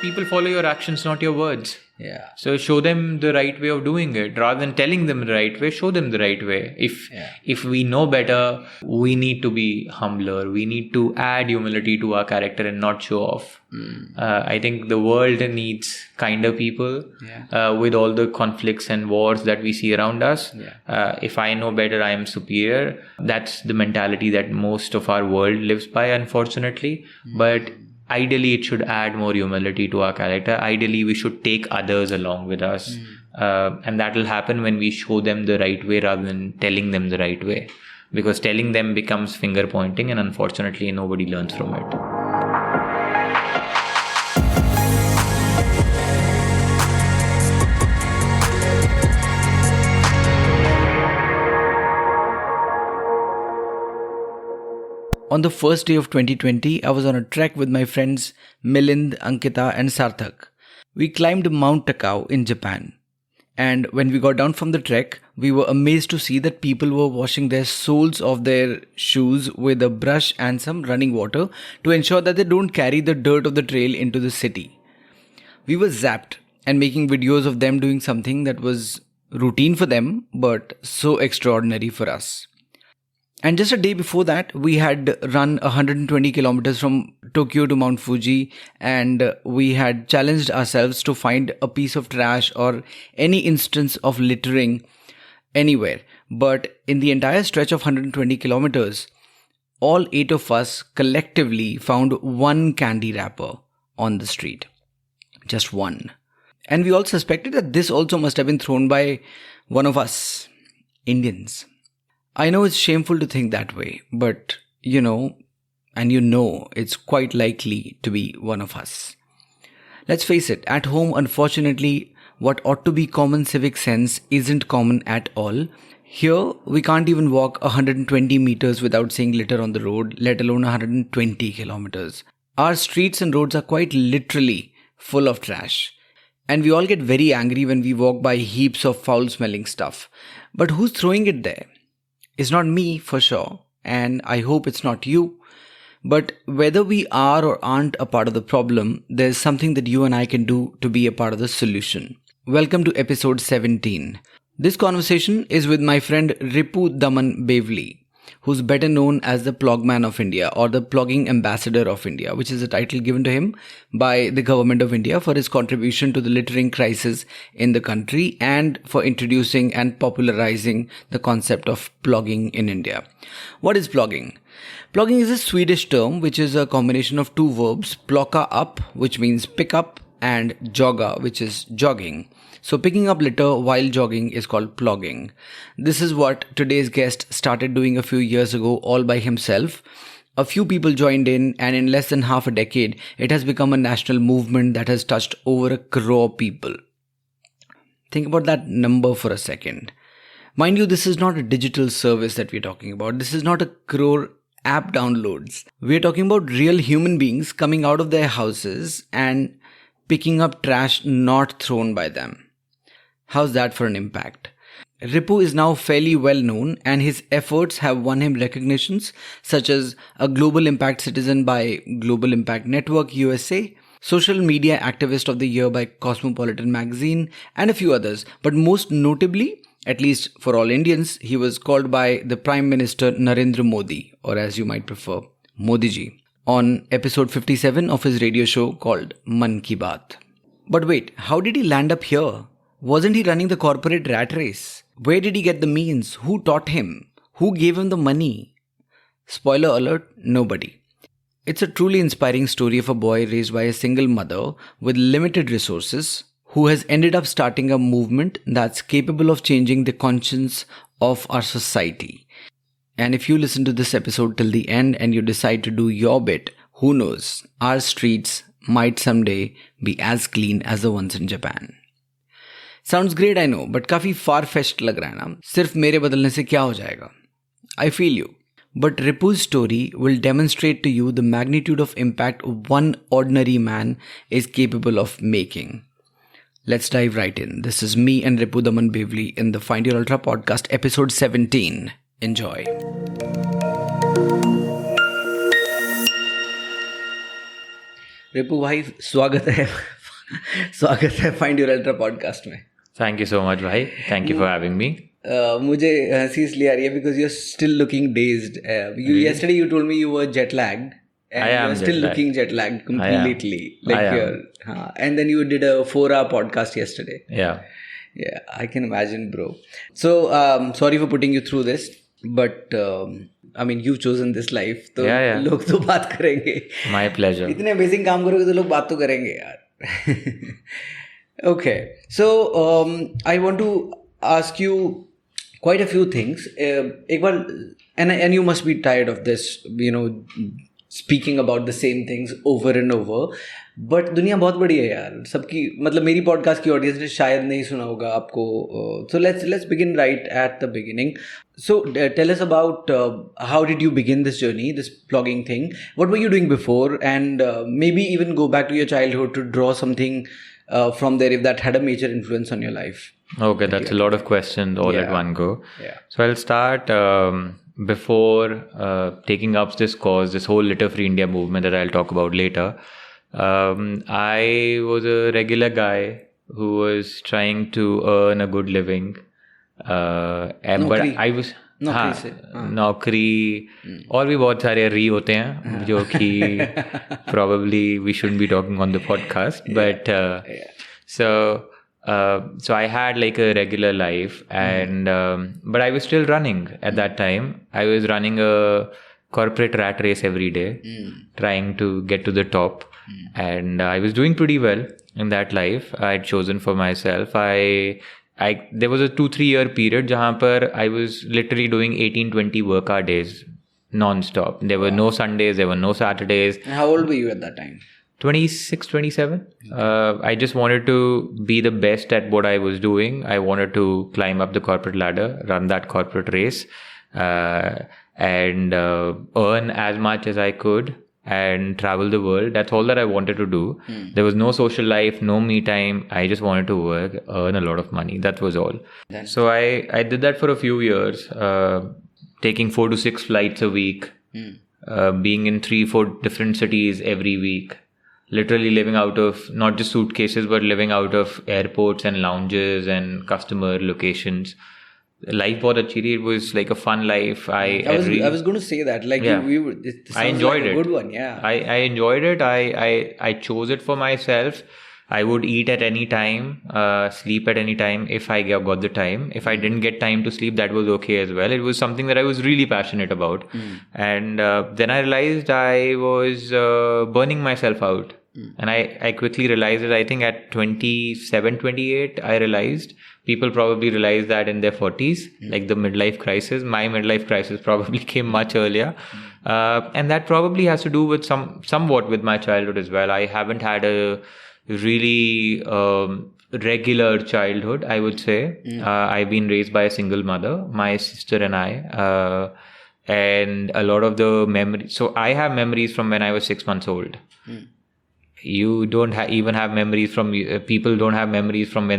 people follow your actions, not your words. Yeah. So show them the right way of doing it. Rather than telling them the right way, show them the right way. If we know better, we need to be humbler. We need to add humility to our character and not show off. I think the world needs kinder people. With all the conflicts and wars that we see around us. If I know better, I am superior. That's the mentality that most of our world lives by, unfortunately. But ideally, it should add more humility to our character. Ideally, we should take others along with us. And that will happen when we show them the right way rather than telling them the right way. Because telling them becomes finger pointing, and unfortunately, nobody learns from it. On the first day of 2020, I was on a trek with my friends Milind, Ankita and Sarthak. We climbed Mount Takao in Japan. And when we got down from the trek, we were amazed to see that people were washing their soles of their shoes with a brush and some running water to ensure that they don't carry the dirt of the trail into the city. We were zapped and making videos of them doing something that was routine for them, but so extraordinary for us. And just a day before that, we had run 120 kilometers from Tokyo to Mount Fuji, and we had challenged ourselves to find a piece of trash or any instance of littering anywhere. But in the entire stretch of 120 kilometers, all 8 of us collectively found one candy wrapper on the street. Just one. And we all suspected that this also must have been thrown by one of us, Indians. I know it's shameful to think that way, but it's quite likely to be one of us. Let's face it, at home, unfortunately, what ought to be common civic sense isn't common at all. Here, we can't even walk 120 meters without seeing litter on the road, let alone 120 kilometers. Our streets and roads are quite literally full of trash. And we all get very angry when we walk by heaps of foul-smelling stuff. But who's throwing it there? It's not me, for sure, and I hope it's not you. But whether we are or aren't a part of the problem, there's something that you and I can do to be a part of the solution. Welcome to episode 17. This conversation is with my friend RipuDaman Bevli, who's better known as the Plogman of India or the Plogging Ambassador of India, which is a title given to him by the government of India for his contribution to the littering crisis in the country and for introducing and popularizing the concept of plogging in India. What is plogging? Plogging is a Swedish term which is a combination of two verbs, plocka up, which means pick up, and jogga, which is jogging. So picking up litter while jogging is called plogging. This is what today's guest started doing a few years ago all by himself. A few people joined in, and in less than half a decade, it has become a national movement that has touched over 1 crore people. Think about that number for a second. Mind you, this is not a digital service that we're talking about. This is not 1 crore app downloads. We're talking about real human beings coming out of their houses and picking up trash not thrown by them. How's that for an impact? Ripu is now fairly well known, and his efforts have won him recognitions such as a Global Impact Citizen by Global Impact Network USA, Social Media Activist of the Year by Cosmopolitan Magazine, and a few others. But most notably, at least for all Indians, he was called by the Prime Minister Narendra Modi, or as you might prefer, Modi ji, on episode 57 of his radio show called Man Ki Baat. But wait, how did he land up here? Wasn't he running the corporate rat race? Where did he get the means? Who taught him? Who gave him the money? Spoiler alert, nobody. It's a truly inspiring story of a boy raised by a single mother with limited resources who has ended up starting a movement that's capable of changing the conscience of our society. And if you listen to this episode till the end and you decide to do your bit, who knows, our streets might someday be as clean as the ones in Japan. Sounds great, I know, but काफी far-fetched लग रहा है ना? सिर्फ मेरे बदलने से क्या हो जाएगा? I feel you. But Ripu's story will demonstrate to you the magnitude of impact one ordinary man is capable of making. Let's dive right in. This is me and RipuDaman Bevli in the Find Your Ultra podcast, episode 17. Enjoy. रिपु भाई स्वागत है स्वागत है find your ultra podcast में. Thank you so much, bhai. Thank you for having me. मुझे हंसी इसलिए आ रही है because you're still looking dazed. Yesterday you told me you were jet lagged. And I am you're still jet-lagged. looking jet lagged completely. I am. You're, and then you did a 4-hour podcast yesterday. Yeah. Yeah, I can imagine, bro. So, sorry for putting you through this, but I mean, you've chosen this life. तो लोग तो बात करेंगे. My pleasure. इतने amazing काम करोगे तो लोग बात तो करेंगे यार. Okay, so I want to ask you quite a few things. एक बार, and you must be tired of this, you know, speaking about the same things over and over. But दुनिया बहुत बड़ी है यार. सबकी मतलब मेरी पॉडकास्ट की ऑडियंस ने शायद नहीं सुना होगा आपको. So let's begin right at the beginning. So tell us about how did you begin this journey, this blogging thing. What were you doing before, and maybe even go back to your childhood to draw something from there if that had a major influence on your life. Okay, that's a lot of questions all at one go. Yeah. So I'll start before taking up this cause, this whole Litter Free India movement that I'll talk about later. I was a regular guy who was trying to earn a good living. But I was नौकरी और भी बहुत सारे री होते हैं जो कि probably we shouldn't be talking on the podcast, but so I had like a regular life, and but I was still running at that time. I was running a corporate rat race every day, trying to get to the top, and I was doing pretty well in that life I had chosen for myself. There was a 2-3 year period jahan par I was literally doing 18-20 work hour days non-stop. There were no Sundays, there were no Saturdays. And how old were you at that time? 26, 27. I just wanted to be the best at what I was doing. I wanted to climb up the corporate ladder, run that corporate race, and earn as much as I could and travel the world. That's all that I wanted to do. There was no social life, no me time. I just wanted to work, earn a lot of money. That was all. So I did that for a few years, taking 4 to 6 flights a week, being in 3-4 different cities every week, literally living out of not just suitcases, but living out of airports and lounges and customer locations. Life बहुत अच्छी थी. It was like a fun life. I was going to say that, like, I enjoyed like it. A good one, yeah. I enjoyed it. I chose it for myself. I would eat at any time, sleep at any time if I got the time. If I didn't get time to sleep, that was okay as well. It was something that I was really passionate about. And then I realized I was burning myself out. And I quickly realized it. I think at 27, 28, I realized. People probably realize that in their 40s, like the midlife crisis. My midlife crisis probably came much earlier. And that probably has to do with somewhat with my childhood as well. I haven't had a really regular childhood, I would say. I've been raised by a single mother, my sister and I. And a lot of the memories. So I have memories from when I was 6 months old. You don't even have memories from people don't have memories from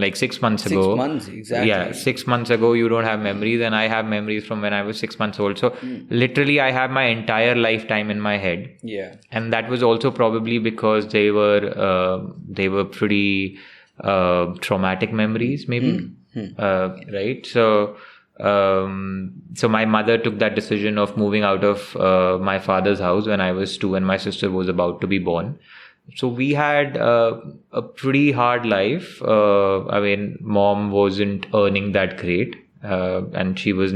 like 6 months ago. 6 months, exactly. Yeah, 6 months ago you don't have memories, and I have memories from when I was 6 months old. So literally I have my entire lifetime in my head. Yeah. And that was also probably because they were pretty traumatic memories, maybe. Right? So my mother took that decision of moving out of my father's house when I was 2 and my sister was about to be born. So we had a pretty hard life. I mean, mom wasn't earning that great. And she was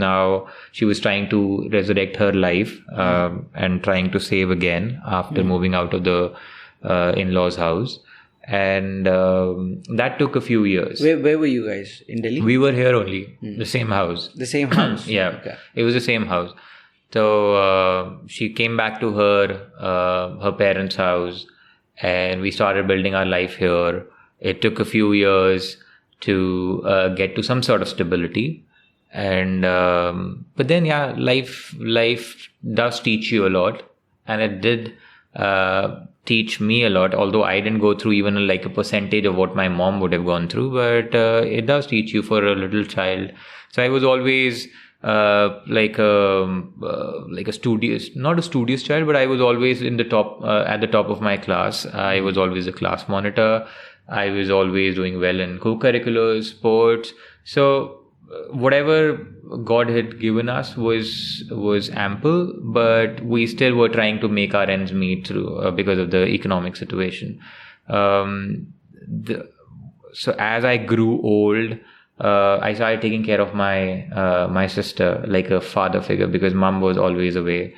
trying to resurrect her life and trying to save again after moving out of the in-laws house. And that took a few years. Where were you guys? In Delhi? We were here only. The same house. The same house? Yeah. Okay. It was the same house. So she came back to her parents' house, and we started building our life here. It took a few years to get to some sort of stability. And but then life does teach you a lot, and it did teach me a lot, although I didn't go through even like a percentage of what my mom would have gone through, but it does teach you for a little child. So I was always like a studious, not a studious child, but I was always in the top, at the top of my class. I was always a class monitor. I was always doing well in co-curriculars, sports. So whatever God had given us was ample, but we still were trying to make our ends meet through because of the economic situation. So as I grew old, I started taking care of my sister like a father figure, because mom was always away.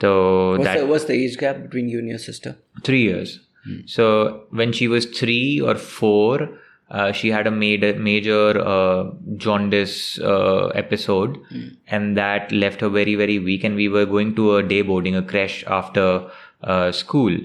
So what's the age gap between you and your sister? 3 years. So when she was 3 or 4, she had a major jaundice episode, and that left her very, very weak. And we were going to a day boarding, a creche after school,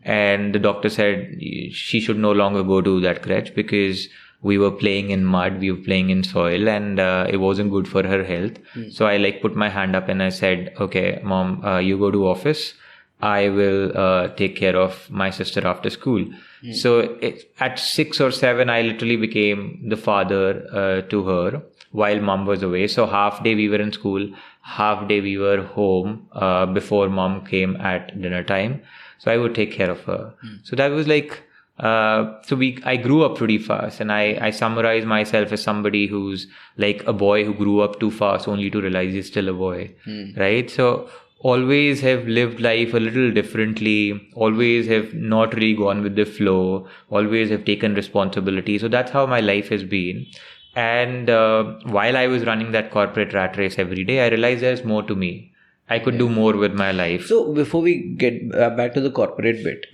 and the doctor said she should no longer go to that creche because we were playing in mud, we were playing in soil, and it wasn't good for her health. So I put my hand up and I said, okay, mom, you go to office. I will take care of my sister after school. So at 6 or 7, I literally became the father to her while mom was away. So half day we were in school, half day we were home before mom came at dinner time. So I would take care of her. So that was I grew up pretty fast, and I summarize myself as somebody who's like a boy who grew up too fast only to realize he's still a boy, right? So always have lived life a little differently, always have not really gone with the flow, always have taken responsibility. So that's how my life has been. And while I was running that corporate rat race every day, I realized there's more to me. I could do more with my life. So before we get back to the corporate bit,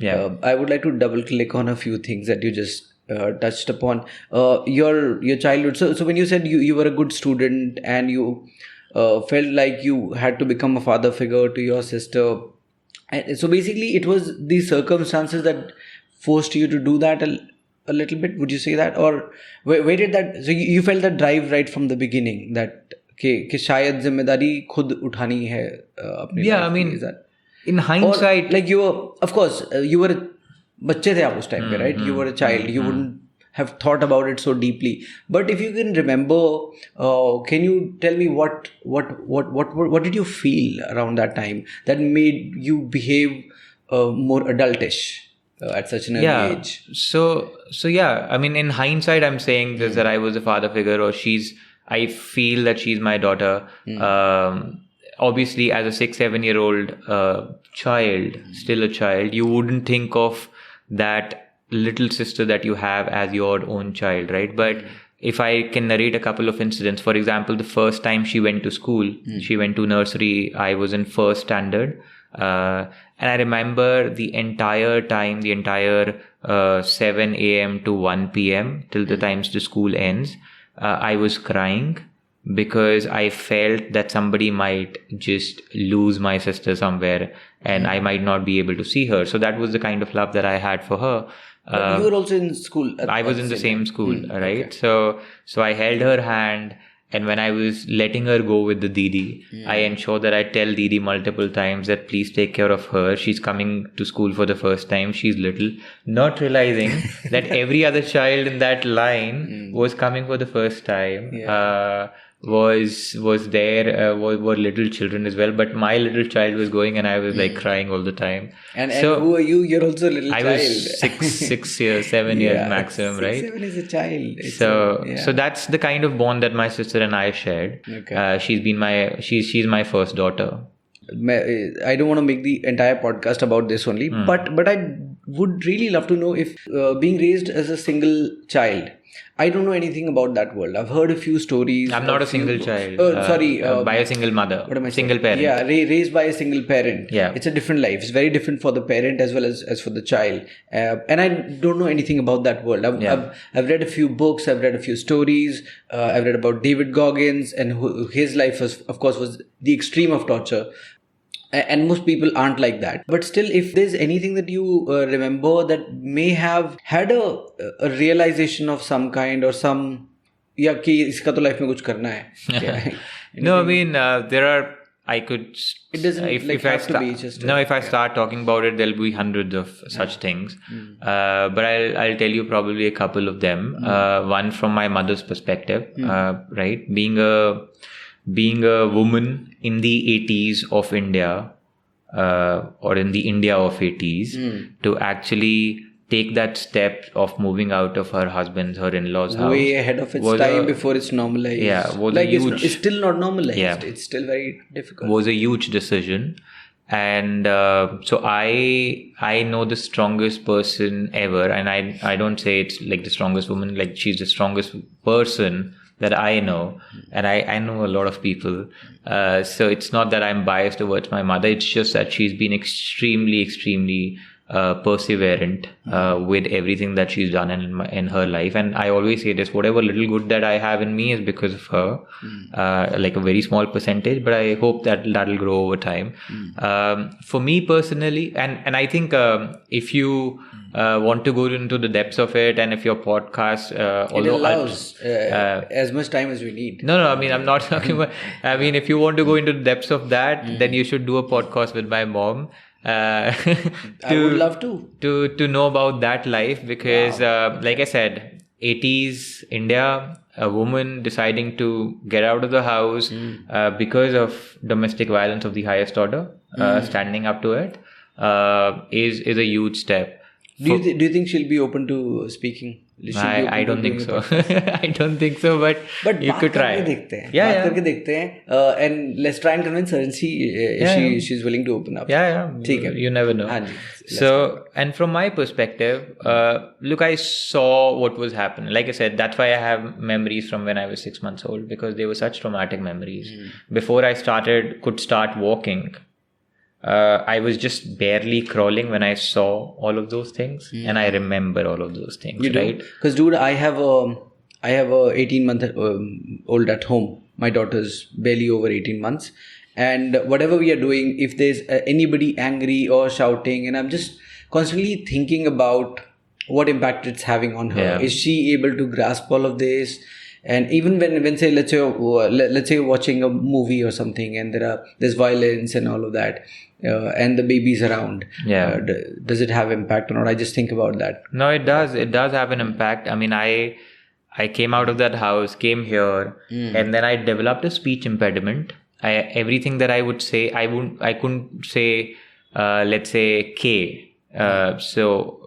I would like to double click on a few things that you just touched upon. Your childhood. So when you said you were a good student and you felt like you had to become a father figure to your sister, and so basically it was the circumstances that forced you to do that a little bit. Would you say that, or where did that? So you felt that drive right from the beginning that कि शायद जिम्मेदारी खुद उठानी है अपनी life. I mean, in hindsight, or like you were, of course, you were बच्चे थे आप उस time पे, right? You were a child. You wouldn't have thought about it so deeply. But if you can remember, can you tell me what did you feel around that time that made you behave more adultish at such an early age? So yeah, I mean, in hindsight, I'm saying this, that I was a father figure, or I feel that she's my daughter. Obviously, as a 6-7-year-old child, still a child, you wouldn't think of that little sister that you have as your own child, right? But if I can narrate a couple of incidents, for example, the first time she went to school, she went to nursery, I was in first standard. And I remember the entire 7 a.m. to 1 p.m. till the times the school ends, I was crying because I felt that somebody might just lose my sister somewhere and I might not be able to see her. So that was the kind of love that I had for her. You were also in school. I was in the same school, right? Okay. So I held her hand, and when I was letting her go with the Didi, I ensured that I tell Didi multiple times that please take care of her. She's coming to school for the first time. She's little, not realizing that every other child in that line was coming for the first time. Was there, were little children as well, but my little child was going and I was crying all the time. And who are you? You're also a little child. I was 6 years, 7 years maximum, right? 7 is a child. So that's the kind of bond that my sister and I shared. Okay. She's my first daughter. I don't want to make the entire podcast about this only, but I would really love to know if being raised as a single child, I don't know anything about that world. I've heard a few stories. I'm not a single child. By a single mother. What am I single saying? Parent. Yeah, raised by a single parent. Yeah. It's a different life. It's very different for the parent as well as for the child. And I don't know anything about that world. I've read a few books. I've read a few stories. I've read about David Goggins, and his life was the extreme of torture. And most people aren't like that. But still, if there's anything that you remember that may have had a realization of some kind or some, कि इसका तो life में कुछ करना है. No, I mean, there are, I could... It doesn't if I start talking about it, there'll be hundreds of such things. But I'll tell you probably a couple of them. One from my mother's perspective, right? being a woman in the 80s of India, or in the India of 80s, to actually take that step of moving out of her husband's, her in-laws' house. Way ahead of its time before it's normalized. Yeah, was like a huge, it's still not normalized. Yeah. It's still very difficult. Was a huge decision. And so I know the strongest person ever, and I don't say it's like the strongest woman, like she's the strongest person that I know, and I know a lot of people. So it's not that I'm biased towards my mother. It's just that she's been extremely perseverant with everything that she's done in her life. And I always say this: whatever little good that I have in me is because of her. Like a very small percentage, but I hope that'll grow over time. For me personally, and I think if you want to go into the depths of it, and if your podcast, it allows as much time as we need. No, I mean, I'm not talking about. I mean, if you want to go into the depths of that, then you should do a podcast with my mom. I would love to know about that life, because like I said, 80s India, a woman deciding to get out of the house because of domestic violence of the highest order, standing up to it, is a huge step. Do you think she'll be open to speaking? I don't think so. I don't think so, but you could try. And let's try and convince her and see if she's willing to open up. You never know. So, and from my perspective, look, I saw what was happening. Like I said, that's why I have memories from when I was 6 months old, because they were such traumatic memories. Before I could start walking, I was just barely crawling when I saw all of those things, and I remember all of those things. You right? Because, dude, I have a 18-month old at home. My daughter's barely over 18 months, and whatever we are doing, if there's anybody angry or shouting, and I'm just constantly thinking about what impact it's having on her. Is she able to grasp all of this? And even when say let's say you're watching a movie or something, and there's violence and all of that, and the baby's around, does it have impact or not? I just think about that. No, it does. It does have an impact. I mean, I came out of that house, came here, and then I developed a speech impediment. Everything that I would say, I couldn't say, let's say K. So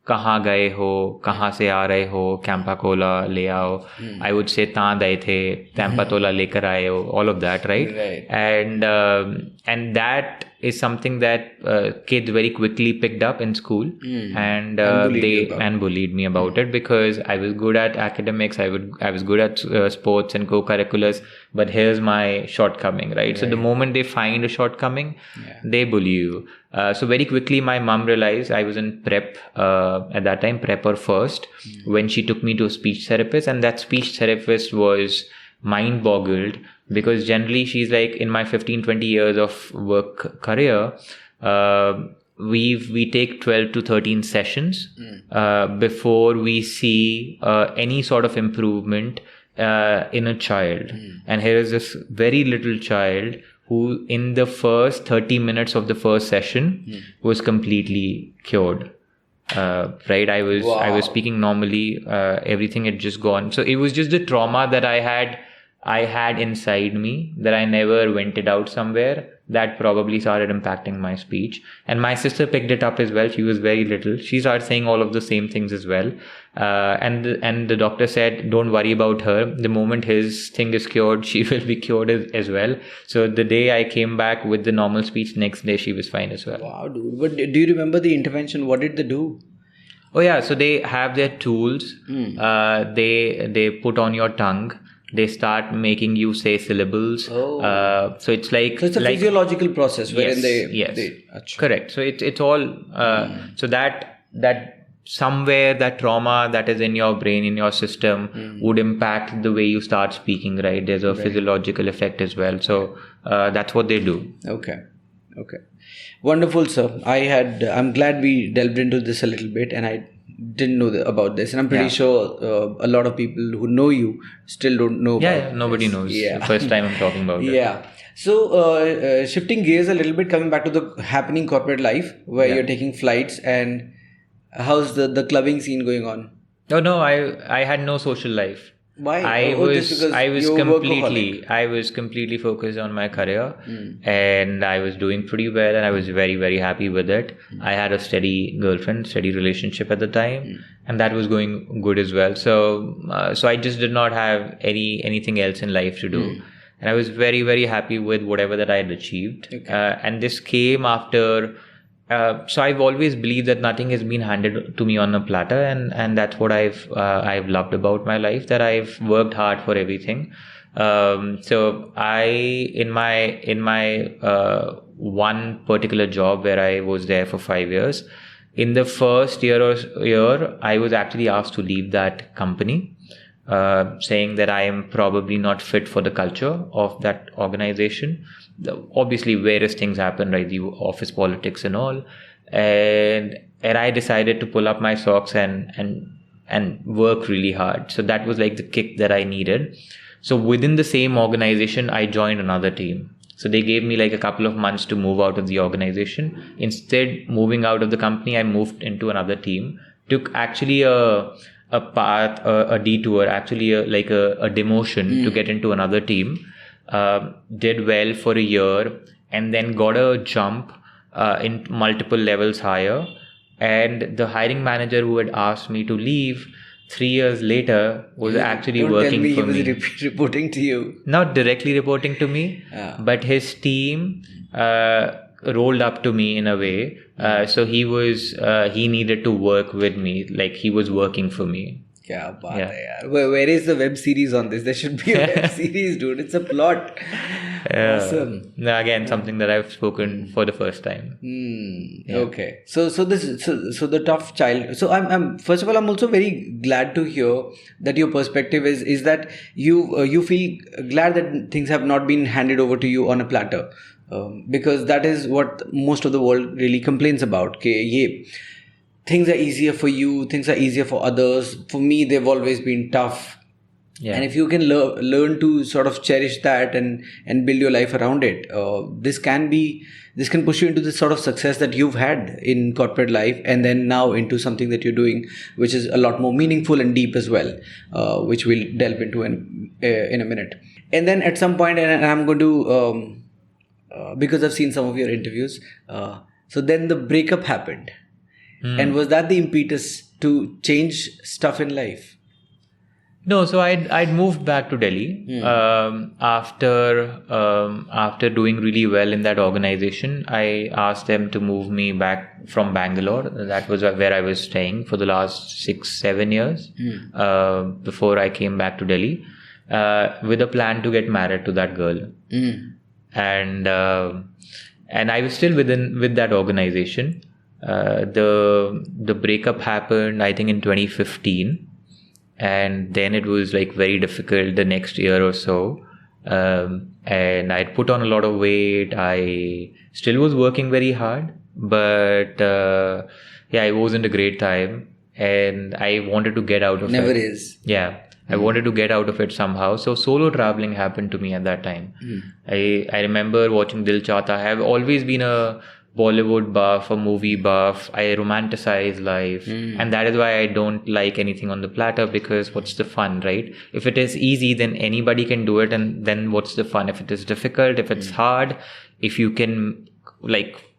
कहाँ गए हो, कहाँ से आ रहे हो, Campa Cola ले आओ. I would say तां गए थे, कैंपा तोला लेकर आए हो, all of that, right? And that is something that kids very quickly picked up in school, and bullied me about it, because I was good at academics, I was good at sports and co-curriculars, but here's my shortcoming, right? So the moment they find a shortcoming, they bully you. So very quickly my mom realized. I was in prep at that time, prepper first, when she took me to a speech therapist, and that speech therapist was mind boggled, because generally she's like, in my 15-20 years of work career, we take 12 to 13 sessions before we see any sort of improvement in a child. And here is this very little child who in the first 30 minutes of the first session was completely cured. Right, I was speaking normally, everything had just gone. So it was just the trauma that I had inside me, that I never vented out somewhere, that probably started impacting my speech. And my sister picked it up as well. She was very little. She started saying all of the same things as well. And the doctor said, don't worry about her. The moment his thing is cured, she will be cured as well. So the day I came back with the normal speech, next day she was fine as well. Wow, dude. But do you remember the intervention? What did they do? Oh yeah, so they have their tools. They put on your tongue. They start making you say syllables. So it's like... So it's a physiological process wherein they correct. So it's all... So that somewhere that trauma that is in your brain, in your system, would impact the way you start speaking, right? There's a physiological effect as well. So that's what they do. Okay. Wonderful, sir. I'm glad we delved into this a little bit, and I didn't know about this, and I'm pretty sure a lot of people who know you still don't know about nobody this. knows. The first time I'm talking about it. So shifting gears a little bit, coming back to the happening corporate life where you're taking flights, and how's the clubbing scene going on? Oh no, I had no social life. Why? I Just because I was you're a workaholic. I was completely focused on my career, and I was doing pretty well, and I was very, very happy with it. I had a steady girlfriend, steady relationship at the time, and that was going good as well. So I just did not have anything else in life to do, and I was very, very happy with whatever that I had achieved. Okay. And this came after. So I've always believed that nothing has been handed to me on a platter, and that's what I've loved about my life, that I've worked hard for everything. So I in my one particular job where I was there for 5 years, in the first year I was actually asked to leave that company, saying that I am probably not fit for the culture of that organization. Obviously, various things happen, right? The office politics and all, and I decided to pull up my socks and work really hard. So that was like the kick that I needed. So within the same organization, I joined another team. So they gave me like a couple of months to move out of the organization. Instead, moving out of the company, I moved into another team. Took actually a detour, actually a demotion to get into another team. Did well for a year, and then got a jump in multiple levels higher. And the hiring manager who had asked me to leave 3 years later was actually working for me. He was reporting to you. Not directly reporting to me, but his team rolled up to me in a way. So he needed to work with me, like he was working for me. Kya baat hai yaar. Where is the web series on this? There should be a web series, dude. It's a plot. Awesome. Now again, something that I've spoken for the first time. Okay. So the tough child. So I'm first of all, I'm also very glad to hear that your perspective is that you feel glad that things have not been handed over to you on a platter, because that is what most of the world really complains about. Things are easier for you, things are easier for others. For me, they've always been tough. Yeah. And if you can learn to sort of cherish that and build your life around it, this can push you into the sort of success that you've had in corporate life, and then now into something that you're doing, which is a lot more meaningful and deep as well, which we'll delve into in a minute. And then at some point, and I'm going to, because I've seen some of your interviews, so then the breakup happened. And was that the impetus to change stuff in life? No, so I'd moved back to Delhi after doing really well in that organization. I asked them to move me back from Bangalore. That was where I was staying for the last 6-7 years before I came back to Delhi, with a plan to get married to that girl. And I was still with that organization. The breakup happened, I think, in 2015, and then it was like very difficult the next year or so. And I'd put on a lot of weight. I still was working very hard, but it wasn't a great time, and I wanted to get out of it. Never is. Yeah. I wanted to get out of it somehow. So solo traveling happened to me at that time. I remember watching Dil Chahta. I have always been a Bollywood buff, a movie buff. I romanticize life, and that is why I don't like anything on the platter, because what's the fun, right? If it is easy, then anybody can do it, and then what's the fun? If it is difficult, if it's hard, if you can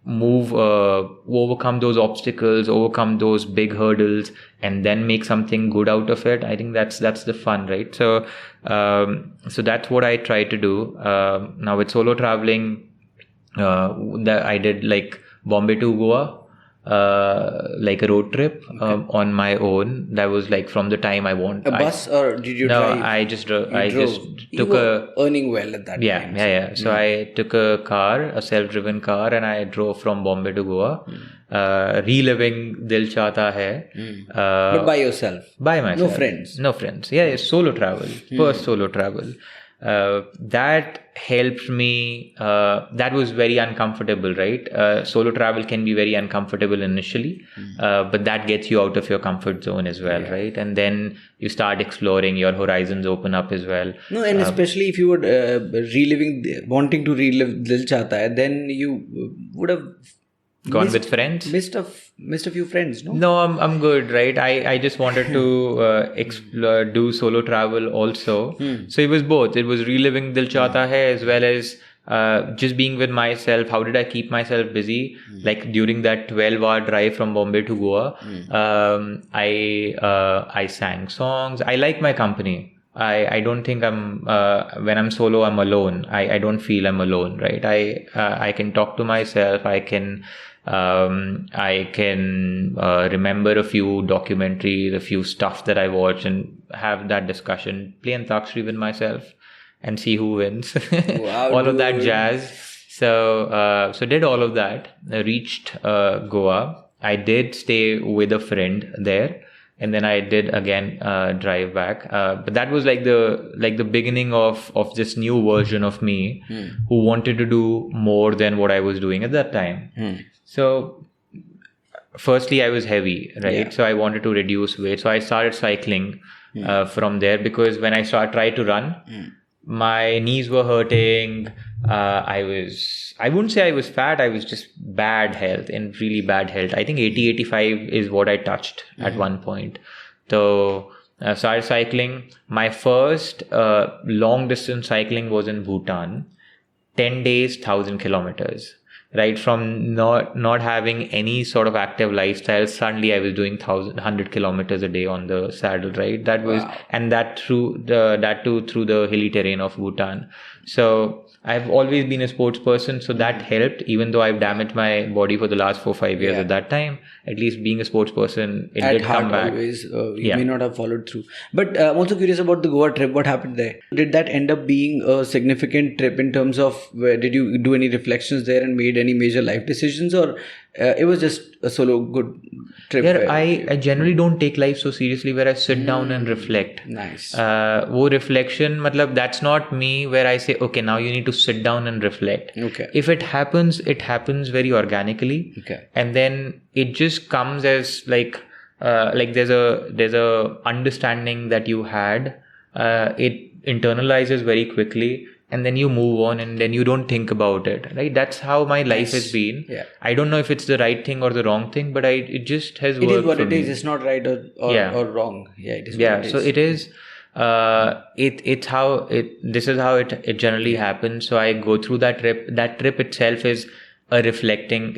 overcome those obstacles, overcome those big hurdles, and then make something good out of it, I think that's the fun, right? So that's what I try to do. Now with solo traveling, that I did like Bombay to Goa, like a road trip on my own. That was like from the time I want. Bus, or did you drive? No, I just took earning well at that time. Yeah. So I took a self-driven car, and I drove from Bombay to Goa, reliving Dil Chahta Hai. But by yourself? By myself. No friends? No friends. Yeah, solo travel. First solo travel. That helped me. That was very uncomfortable, right? Solo travel can be very uncomfortable initially, but that gets you out of your comfort zone as well, right? And then you start exploring, your horizons open up as well. No, and especially if you were wanting to relive Dil Chahta Hai, then you would have Gone with friends? Missed a few friends, no? No, I'm good, right? I just wanted to explore, do solo travel also. So it was both. It was reliving Dil Chahta Hai as well as just being with myself. How did I keep myself busy? Like during that 12-hour drive from Bombay to Goa, I sang songs. I like my company. I don't think when I'm solo, I'm alone. I don't feel I'm alone, right? I can talk to myself. I can remember a few documentaries, a few stuff that I watched, and have that discussion, play Antakshari with myself and see who wins. Wow, all of that dude. jazz. So did all of that. Reached Goa. I did stay with a friend there. And then I did again drive back, but that was like the beginning of this new version of me who wanted to do more than what I was doing at that time. So, firstly, I was heavy, right? Yeah. So I wanted to reduce weight. So I started cycling from there, because when I tried to run, my knees were hurting. I wouldn't say I was fat. I was just bad health, in really bad health. I think 80, 85 is what I touched at one point. So started cycling. My first long distance cycling was in Bhutan. 10 days, 1,000 kilometers. Right, from not having any sort of active lifestyle, suddenly I was doing 100 kilometers a day on the saddle. Right, that was, and that too through the hilly terrain of Bhutan. So I've always been a sports person, so that helped. Even though I've damaged my body for the last 4-5 years at that time, at least being a sports person, it At did heart come back. always, you may not have followed through. But I'm also curious about the Goa trip. What happened there? Did that end up being a significant trip in terms of did you do any reflections there and made any major life decisions, or it was just a solo good trip? Yeah, I generally don't take life so seriously, where I sit down and reflect. Nice. वो reflection, matlab, that's not me where I say, okay, now you need to sit down and reflect. Okay. If it happens very organically. Okay. And then it just comes as like there's a understanding that you had. It internalizes very quickly. And then you move on, and then you don't think about it, right? That's how my life has been. Yeah. I don't know if it's the right thing or the wrong thing, but it just has worked. It is what for it me. is. It's not right or wrong. Yeah, it is. Yeah. What it So is. it is. It's how this is how it generally happens. So I go through that trip. That trip itself is a reflection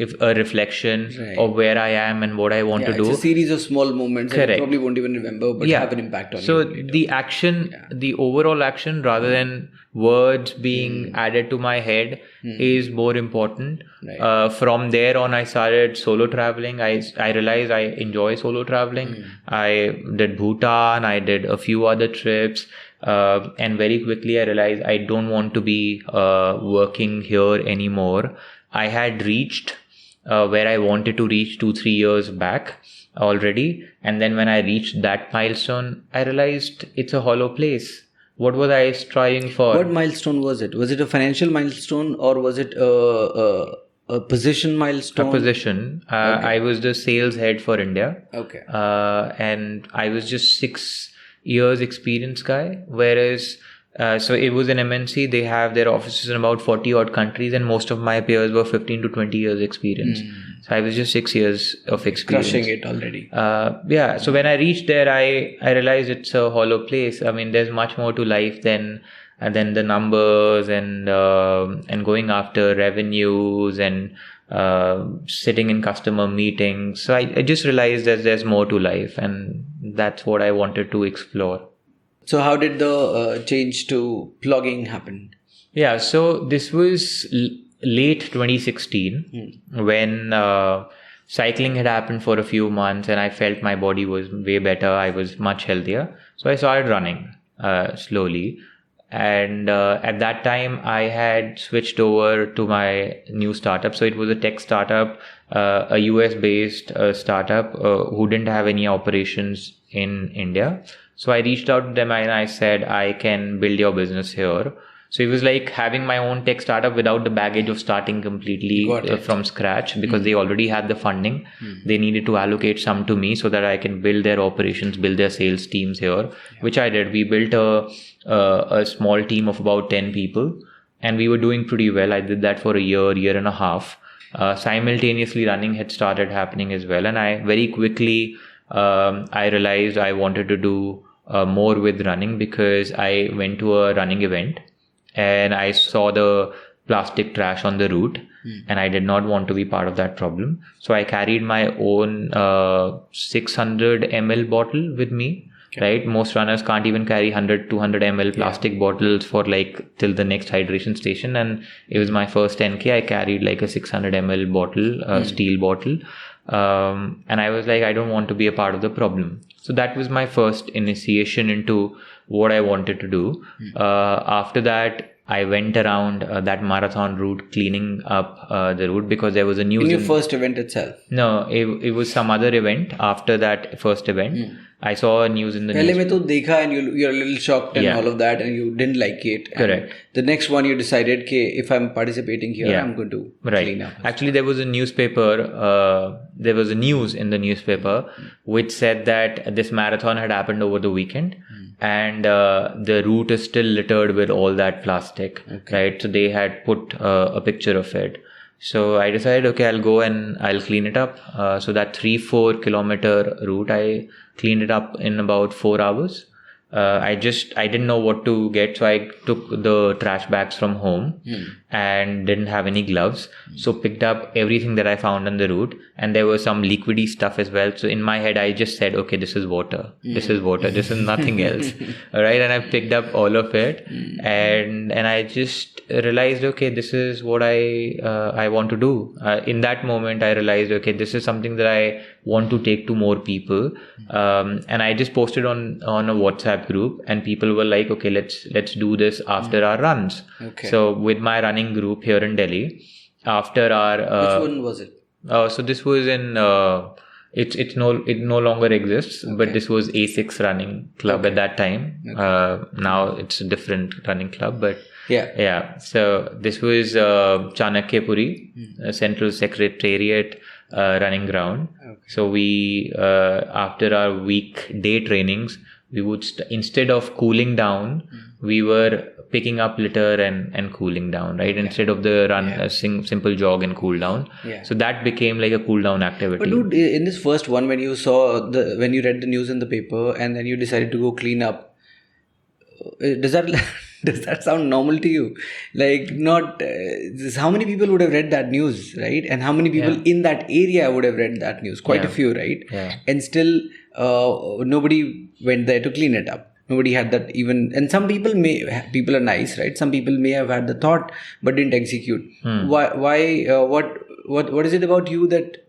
of where I am and what I want to do. It's a series of small moments that you Correct. probably won't even remember, but have an impact on you. So the action, the overall action, rather than words being added to my head, is more important. Right. From there on, I started solo traveling. I realized I enjoy solo traveling. I did Bhutan. I did a few other trips. And very quickly I realized I don't want to be working here anymore. I had reached where I wanted to reach 2-3 years back already. And then when I reached that milestone, I realized it's a hollow place. What was I striving for? What milestone was it? Was it a financial milestone, or was it a position milestone? A position. I was the sales head for India. Okay. And I was just 6 years experience guy. Whereas, so it was an MNC. They have their offices in about 40 odd countries, and most of my peers were 15 to 20 years experience. So I was just 6 years of experience. Crushing it already. Yeah. So when I reached there, I realized it's a hollow place. I mean, there's much more to life than the numbers and going after revenues and sitting in customer meetings. So I just realized that there's more to life, and that's what I wanted to explore. So how did the change to plugging happen? Yeah, so this was late 2016 when cycling had happened for a few months, and I felt my body was way better. I was much healthier. So I started running slowly. And at that time, I had switched over to my new startup. So it was a tech startup, a US-based startup who didn't have any operations in India. So I reached out to them and I said, I can build your business here. So it was like having my own tech startup without the baggage of starting completely from scratch, because they already had the funding. They needed to allocate some to me so that I can build their operations, build their sales teams here, which I did. We built a small team of about 10 people, and we were doing pretty well. I did that for a year and a half. Simultaneously, running had started happening as well, and I very quickly I realized I wanted to do more with running, because I went to a running event and I saw the plastic trash on the route, and I did not want to be part of that problem. So I carried my own 600 ml bottle with me. Right, most runners can't even carry 100, 200 ml plastic bottles for like till the next hydration station. And it was my first 10K. I carried like a 600 ml bottle, steel bottle. And I was like, I don't want to be a part of the problem. So that was my first initiation into what I wanted to do. After that, I went around that marathon route, cleaning up the route, because there was a news. In your first event itself? No, it was some other event after that first event. I saw a news in the news. Pehle mein to dekha and you're a little shocked and all of that, and you didn't like it. Correct. And the next one you decided, okay, if I'm participating here, I'm going to clean up. Actually, there was a newspaper, there was a news in the newspaper which said that this marathon had happened over the weekend. And the route is still littered with all that plastic, right? So they had put a picture of it. So I decided, okay, I'll go and I'll clean it up. So that 3-4 kilometer route, I cleaned it up in about 4 hours. I didn't know what to get. So I took the trash bags from home and didn't have any gloves. So picked up everything that I found on the route, and there was some liquidy stuff as well. So in my head, I just said, okay, this is water. This is water. This is nothing else. All right. And I picked up all of it, and I just realized, okay, this is what I want to do. In that moment, I realized, okay, this is something that I want to take to more people. And I just posted on a WhatsApp group, and people were like, okay, let's do this after our runs. So with my running group here in Delhi, after our which one was it? So this was in it no longer exists, but this was A6 running club at that time. Now it's a different running club, but so this was Chanakyapuri, Central Secretariat running ground. So we after our weekday trainings, we would instead of cooling down, we were picking up litter and cooling down, right? Instead of the run, a simple jog and cool down. So that became like a cool down activity. But dude, in this first one, when you read the news in the paper and then you decided to go clean up, does that sound normal to you? Like, not how many people would have read that news, right? And how many people in that area would have read that news? Quite a few, right? And still nobody went there to clean it up. Nobody had that even, and some people people are nice, right? Some people may have had the thought but didn't execute. Why? What is it about you that?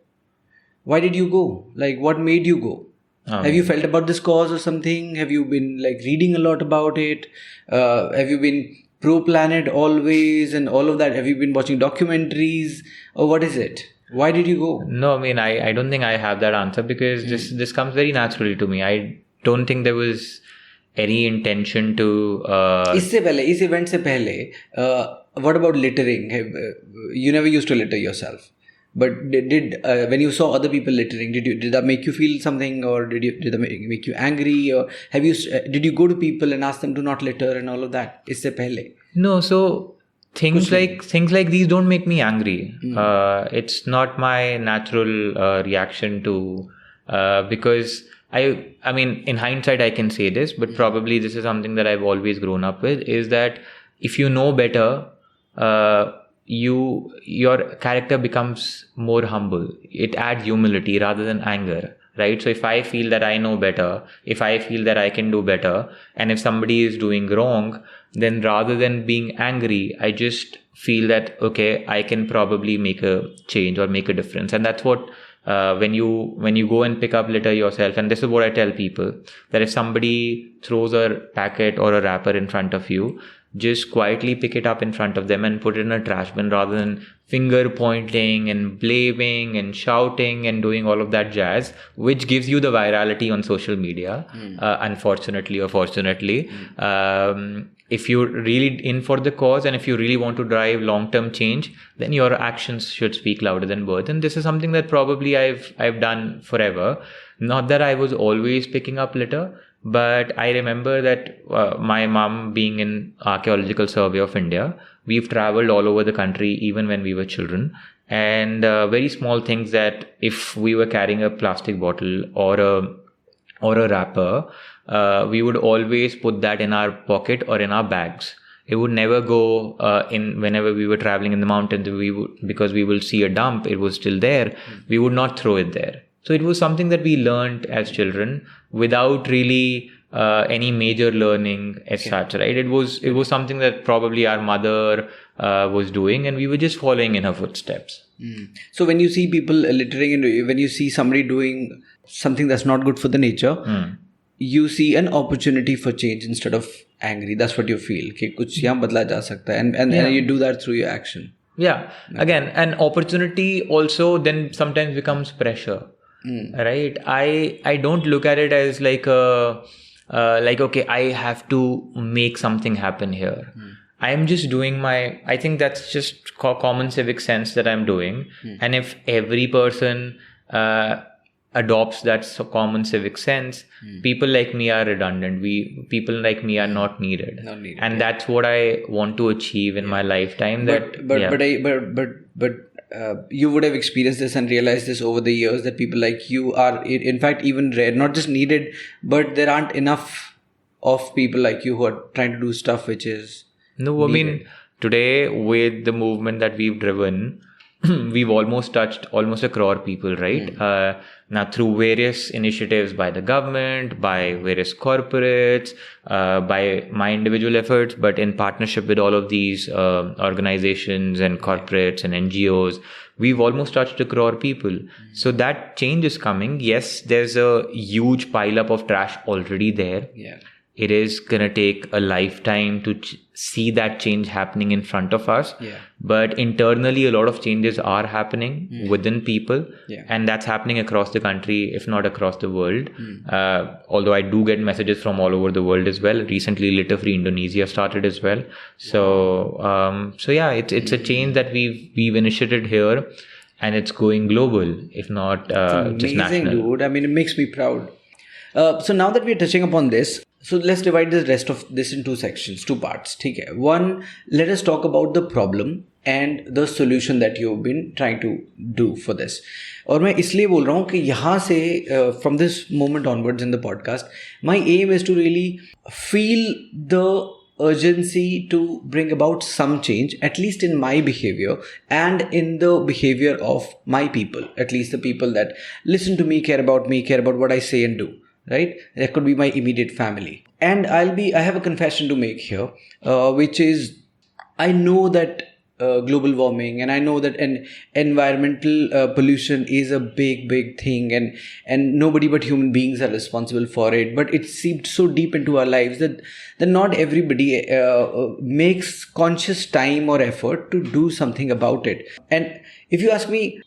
Why did you go? Like, what made you go? Have you felt about this cause or something? Have you been like reading a lot about it? Have you been pro-planet always and all of that? Have you been watching documentaries, or what is it? Why did you go? No, I mean, I don't think I have that answer, because this comes very naturally to me. I don't think there was any intention to इस event से पहले what about littering? You never used to litter yourself, but did when you saw other people littering, did that make you feel something, or did that make you angry, or did you go to people and ask them to not litter and all of that? इससे पहले? No, so things like these don't make me angry. It's not my natural reaction to because I mean, in hindsight, I can say this, but probably this is something that I've always grown up with, is that if you know better, your character becomes more humble. It adds humility rather than anger, right? So if I feel that I know better, if I feel that I can do better, and if somebody is doing wrong, then rather than being angry, I just feel that, okay, I can probably make a change or make a difference. And that's what when you go and pick up litter yourself, and this is what I tell people, that if somebody throws a packet or a wrapper in front of you, just quietly pick it up in front of them and put it in a trash bin, rather than finger pointing and blaming and shouting and doing all of that jazz, which gives you the virality on social media, unfortunately or fortunately. If you're really in for the cause, and if you really want to drive long-term change, then your actions should speak louder than words. And this is something that probably I've done forever. Not that I was always picking up litter, but I remember that my mom being in Archaeological Survey of India, we've traveled all over the country even when we were children. And very small things that if we were carrying a plastic bottle or a wrapper, we would always put that in our pocket or in our bags. It would never go in whenever we were traveling in the mountains. Because we will see a dump, it was still there. We would not throw it there. So it was something that we learned as children without really any major learning as such, right? It was something that probably our mother was doing, and we were just following in her footsteps. So when you see people littering, and when you see somebody doing something that's not good for the nature, you see an opportunity for change instead of angry. That's what you feel. कि कुछ यहाँ बदला जा सकता है, and you do that through your action. Yeah. Again, an opportunity also then sometimes becomes pressure, right? I don't look at it as like okay, I have to make something happen here. I'm just doing I think that's just common civic sense that I'm doing. And if every person adopts that common civic sense, people like me are redundant. People like me are not needed. And that's what I want to achieve in my lifetime. But you would have experienced this and realized this over the years, that people like you are, in fact, even rare, not just needed, but there aren't enough of people like you who are trying to do stuff which is needed. I mean, today with the movement that we've driven, we've almost touched almost 1 crore people, right? Now, through various initiatives by the government, by various corporates, by my individual efforts, but in partnership with all of these organizations and corporates and NGOs, we've almost touched 1 crore people. So that change is coming. Yes, there's a huge pile up of trash already there. Yeah. It is going to take a lifetime to see that change happening in front of us. Yeah. But internally, a lot of changes are happening within people. Yeah. And that's happening across the country, if not across the world. Although I do get messages from all over the world as well. Recently, Litter Free Indonesia started as well. So, yeah, it's a change that we've initiated here. And it's going global, if not just national. Amazing, dude. I mean, it makes me proud. So now that we're touching upon this, so let's divide the rest of this in 2 sections, 2 parts. Okay. One, let us talk about the problem and the solution that you've been trying to do for this. और मैं इसलिए बोल रहा हूँ कि यहाँ से from this moment onwards in the podcast, my aim is to really feel the urgency to bring about some change, at least in my behavior and in the behavior of my people, at least the people that listen to me, care about what I say and do. Right? That could be my immediate family. And I have a confession to make here, which is, I know that global warming, and I know that environmental pollution is a big thing, and nobody but human beings are responsible for it. But it seeped so deep into our lives that not everybody makes conscious time or effort to do something about it. And if you ask me,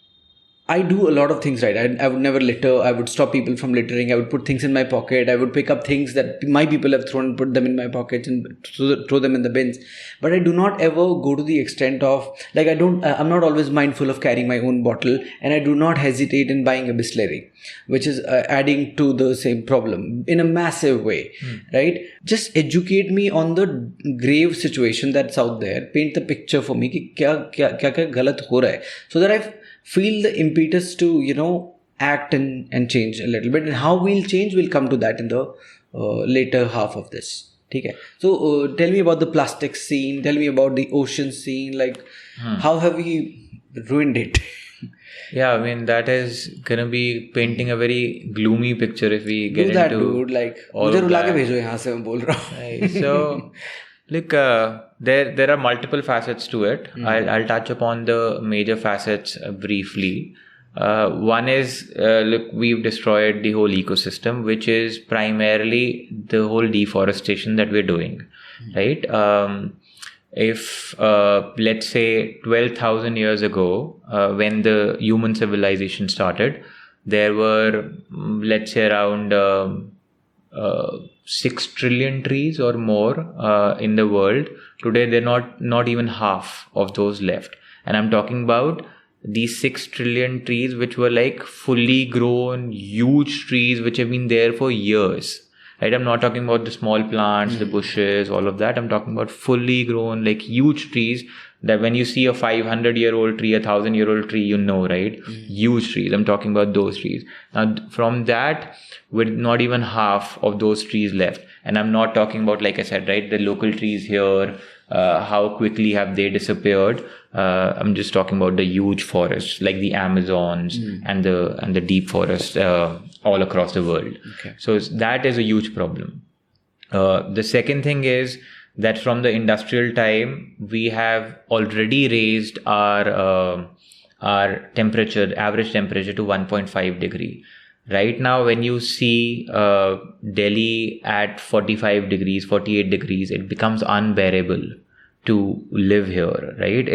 I do a lot of things right. I would never litter. I would stop people from littering. I would put things in my pocket. I would pick up things that my people have thrown and put them in my pockets and throw them in the bins. But I do not ever go to the extent of, like, I'm not always mindful of carrying my own bottle, and I do not hesitate in buying a Bevli, which is adding to the same problem in a massive way, right? Just educate me on the grave situation that's out there. Paint the picture for me कि क्या गलत हो रहा है, so that I feel the impetus to, act and change a little bit. And how we'll change, we'll come to that in the later half of this. Okay. So tell me about the plastic scene. Tell me about the ocean scene. Like, how have we ruined it? Yeah, I mean, that is going to be painting a very gloomy picture if we get that, into dude. Like, all मुझे of रुला के that. भेजो यहाँ से मैं बोल रहा हूँ. Right. So, look, there are multiple facets to it. I'll touch upon the major facets briefly. One is, look, we've destroyed the whole ecosystem, which is primarily the whole deforestation that we're doing, right? If, let's say, 12,000 years ago, when the human civilization started, there were, let's say, around 6 trillion trees or more in the world. Today, they're not even half of those left. And I'm talking about these 6 trillion trees, which were like fully grown, huge trees, which have been there for years. Right? I'm not talking about the small plants, the bushes, all of that. I'm talking about fully grown, like huge trees, that when you see a 500-year-old tree, a 1,000-year-old tree, right? Huge trees. I'm talking about those trees. Now, from that, with not even half of those trees left. And I'm not talking about, like I said, right, the local trees here, how quickly have they disappeared. I'm just talking about the huge forests, like the Amazons and the deep forests all across the world. Okay. So that is a huge problem. The second thing is that from the industrial time, we have already raised our temperature, average temperature, to 1.5 degree. Right now, when you see Delhi at 45 degrees, 48 degrees, it becomes unbearable to live here, right?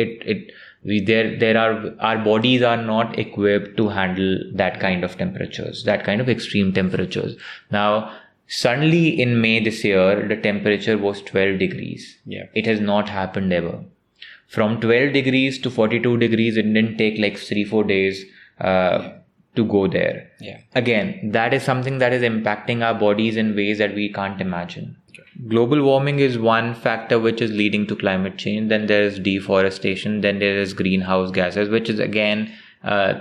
Our bodies are not equipped to handle that kind of temperatures, that kind of extreme temperatures. Now, suddenly in May this year, the temperature was 12 degrees. Yeah. It has not happened ever. From 12 degrees to 42 degrees, it didn't take like 3-4 days to go there. Yeah. Again, that is something that is impacting our bodies in ways that we can't imagine. Global warming is one factor which is leading to climate change. Then there is deforestation. Then there is greenhouse gases, which is again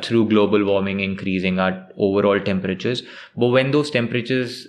through global warming increasing our overall temperatures. But when those temperatures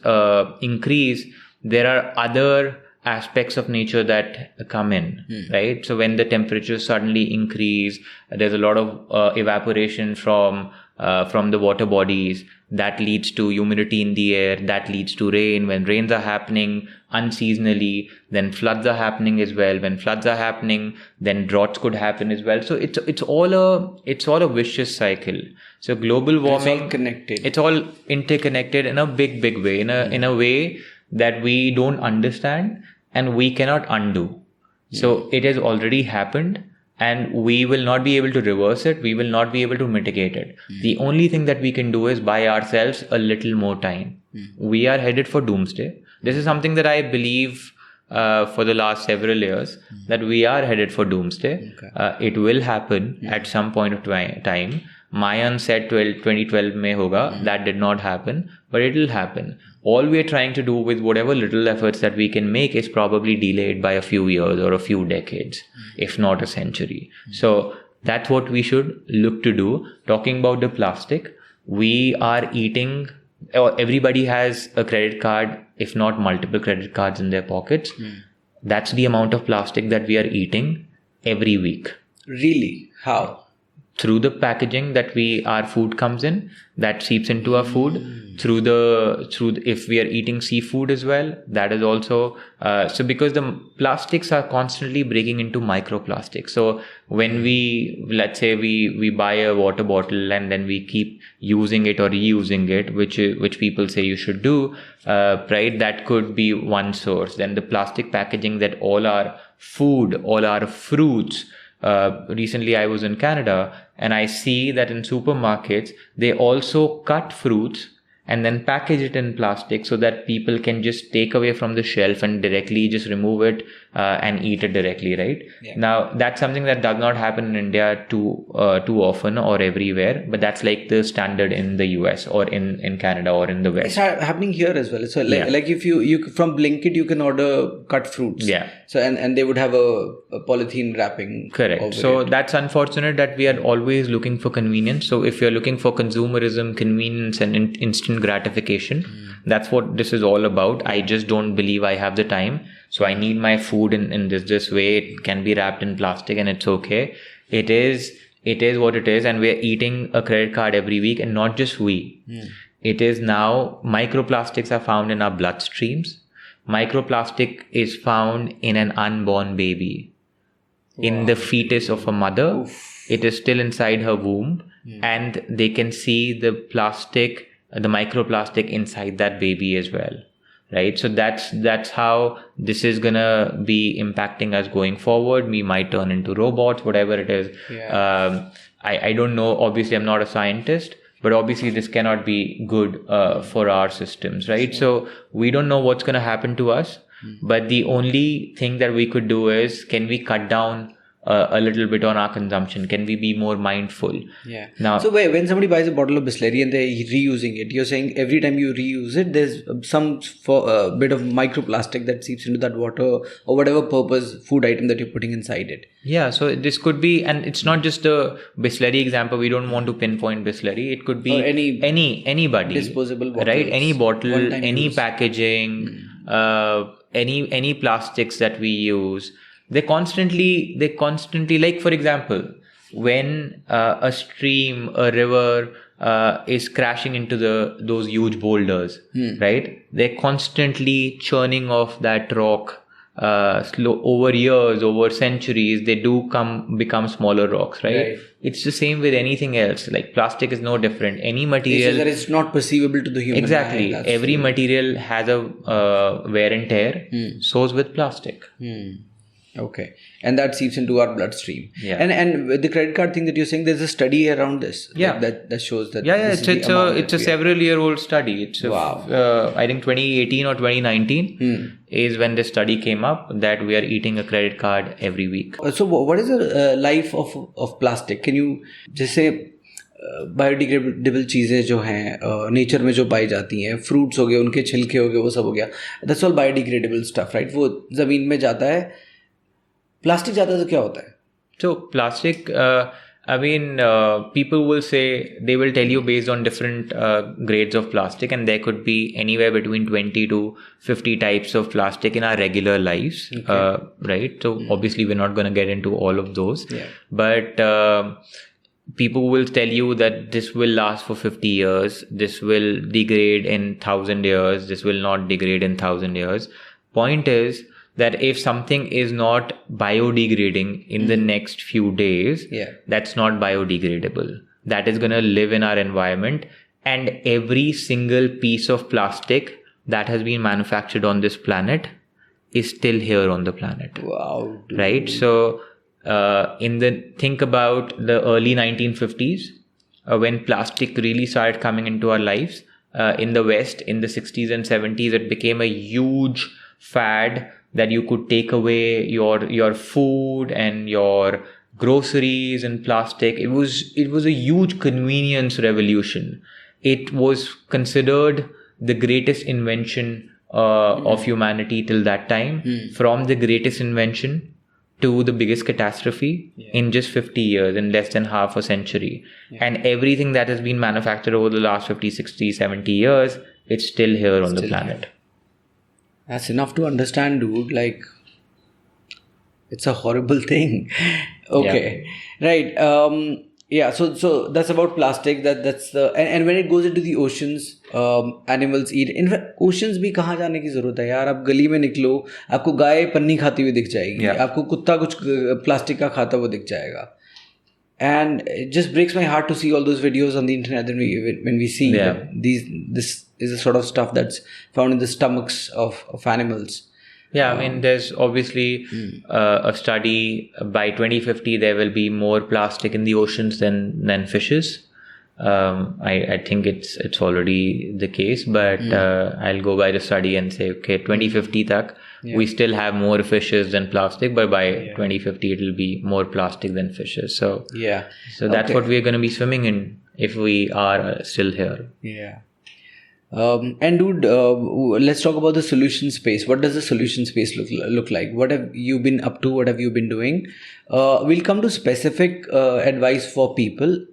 increase, there are other aspects of nature that come in, right? So when the temperatures suddenly increase, there's a lot of evaporation from the water bodies. That leads to humidity in the air. That leads to rain. When rains are happening unseasonally, then floods are happening as well. When floods are happening, then droughts could happen as well. So it's all a vicious cycle. So global warming, it's all connected. It's all interconnected in a big way, in a way that we don't understand and we cannot undo. So it has already happened. And we will not be able to reverse it. We will not be able to mitigate it. The only thing that we can do is buy ourselves a little more time. We are headed for doomsday. This is something that I believe for the last several years, that we are headed for doomsday. Okay. It will happen at some point of time. Mayan said 2012 mein hoga. That did not happen, but it will happen. All we are trying to do with whatever little efforts that we can make is probably delayed by a few years or a few decades, if not a century. So that's what we should look to do. Talking about the plastic, we are eating, or everybody has a credit card, if not multiple credit cards in their pockets. That's the amount of plastic that we are eating every week. Really? How? Through the packaging that our food comes in, that seeps into our food. Through if we are eating seafood as well, that is also so, because the plastics are constantly breaking into microplastics. So when let's say we buy a water bottle and then we keep using it or reusing it, which people say you should do, right? That could be one source. Then the plastic packaging that all our food, all our fruits. Recently I was in Canada and I see that in supermarkets, they also cut fruits and then package it in plastic so that people can just take away from the shelf and directly just remove it and eat it directly, right? Yeah. Now, that's something that does not happen in India too often or everywhere, but that's like the standard in the US or in Canada or in the West. It's happening here as well. So like if you from Blinkit, you can order cut fruits. Yeah. So and they would have a polythene wrapping. Correct. So it. That's unfortunate that we are always looking for convenience. So if you're looking for consumerism, convenience and instant gratification, that's what this is all about. I just don't believe I have the time. So I need my food in this way. It can be wrapped in plastic and it's okay. It is what it is. And we're eating a credit card every week, and not just we. It is now microplastics are found in our bloodstreams. Microplastic is found in an unborn baby. Wow. In the fetus of a mother. Oof. It is still inside her womb, and they can see the microplastic inside that baby as well. Right. So that's how this is gonna be impacting us going forward. We might turn into robots, whatever it is. Yeah. I don't know. Obviously, I'm not a scientist, but obviously this cannot be good for our systems, right? So we don't know what's gonna happen to us. But the only thing that we could do is, can we cut down a little bit on our consumption? Can we be more mindful? Yeah. Now, so when somebody buys a bottle of Bisleri and they're reusing it, you're saying every time you reuse it, there's some bit of microplastic that seeps into that water or whatever purpose food item that you're putting inside it. Yeah, so this could be, and it's not just a Bisleri example. We don't want to pinpoint Bisleri. It could be anybody, disposable bottles, right? Any bottle, any use. packaging, any plastics that we use. They constantly, like for example, when a stream, a river is crashing into those huge boulders, right? They're constantly churning off that rock. Over years, over centuries, they do become smaller rocks, right? It's the same with anything else. Like plastic is no different. Any material, it's just that it's not perceivable to the human exactly. eye. Every material has a wear and tear. So is with plastic. Okay, and that seeps into our bloodstream. Yeah. And the credit card thing that you're saying, there's a study around this. Yeah. That shows that. Yeah. It's a several-year-old study. It's wow. I think 2018 or 2019 is when this study came up that we are eating a credit card every week. So what is the life of plastic? Can you just say biodegradable चीज़ें जो हैं nature में जो पाई जाती हैं, fruits हो गए, उनके छिलके हो गए, वो सब हो गया, that's all biodegradable stuff, right? वो ज़मीन में जाता है. प्लास्टिक जाता है तो क्या होता है? So plastic, people will say, they will tell you based on different grades of plastic, and there could be anywhere between 20 to 50 types of plastic in our regular lives, right? So obviously we're not going to get into all of those, but people will tell you that this will last for 50 years, this will degrade in 1,000 years, this will not degrade in 1,000 years. Point is that if something is not biodegrading in the next few days, that's not biodegradable. That is going to live in our environment, and every single piece of plastic that has been manufactured on this planet is still here on the planet. Wow. Dude. Right? So think about the early 1950s, when plastic really started coming into our lives. In the West, in the 60s and 70s, it became a huge fad that you could take away your food and your groceries in plastic. It was a huge convenience revolution. It was considered the greatest invention of humanity till that time. From the greatest invention to the biggest catastrophe in just 50 years, in less than half a century. And everything that has been manufactured over the last 50, 60, 70 years, it's still here on the planet. That's enough to understand, dude. Like, it's a horrible thing. Okay. Right. So that's about plastic. That's the and when it goes into the oceans, animals eat. In fact, oceans भी कहाँ जाने की ज़रूरत है यार? आप गली में निकलो, आपको गाय पन्नी खाती हुई दिख जाएगी, आपको कुत्ता कुछ प्लास्टिक का खाता हुआ दिख जाएगा. And it just breaks my heart to see all those videos on the internet when we see that this is the sort of stuff that's found in the stomachs of animals. There's obviously a study by 2050 there will be more plastic in the oceans than fishes. I think it's already the case, but I'll go by the study and say, okay, 2050 tak we still have more fishes than plastic, but by 2050 it will be more plastic than fishes. So that's what we're going to be swimming in if we are still here. And dude, let's talk about the solution space. What does the solution space look like? What have you been up to? What have you been doing? We'll come to specific advice for people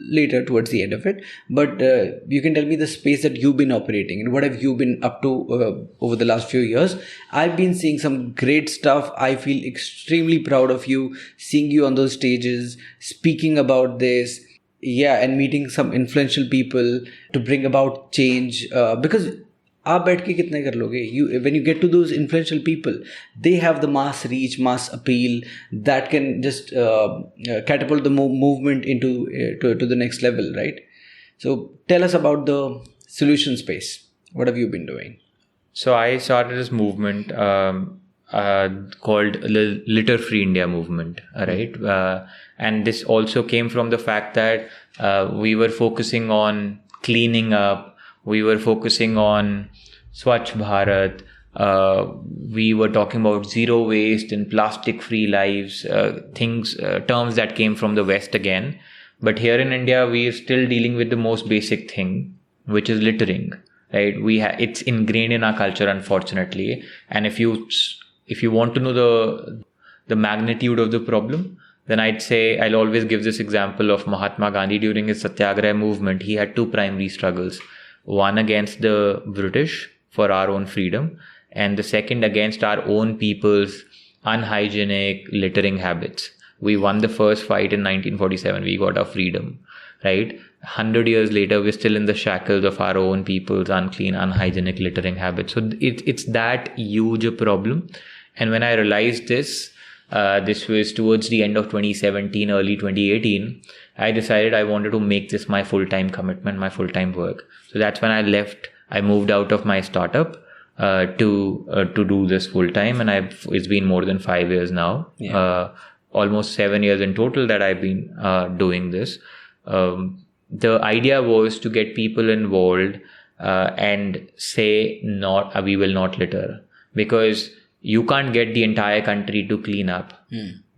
later towards the end of it, but you can tell me the space that you've been operating and what have you been up to over the last few years. I've been seeing some great stuff. I feel extremely proud of you, seeing you on those stages, speaking about this, and meeting some influential people to bring about change, because आप बैठ के कितने कर लोगे? When you get to those influential people, they have the mass reach, mass appeal that can just catapult the movement into to the next level, right? So tell us about the solution space. What have you been doing? So I started this movement called Litter Free India movement, right? And this also came from the fact that we were focusing on cleaning up. We were focusing on Swachh Bharat. we were talking about zero waste and plastic-free lives, terms that came from the West again. But here in India, we are still dealing with the most basic thing, which is littering. Right? It's ingrained in our culture, unfortunately. And if you want to know the magnitude of the problem, then I'd say I'll always give this example of Mahatma Gandhi during his Satyagraha movement. He had two primary struggles: one against the British for our own freedom, and the second against our own people's unhygienic littering habits. We won the first fight in 1947. We got our freedom, right? 100 years later, we're still in the shackles of our own people's unclean, unhygienic littering habits. So it's that huge a problem. And when I realized this was towards the end of 2017, early 2018, I decided I wanted to make this my full-time commitment, my full-time work. So that's when I left. I moved out of my startup to do this full-time. And it's been more than 5 years now. Yeah. Almost 7 years in total that I've been doing this. The idea was to get people involved and say, we will not litter. Because you can't get the entire country to clean up,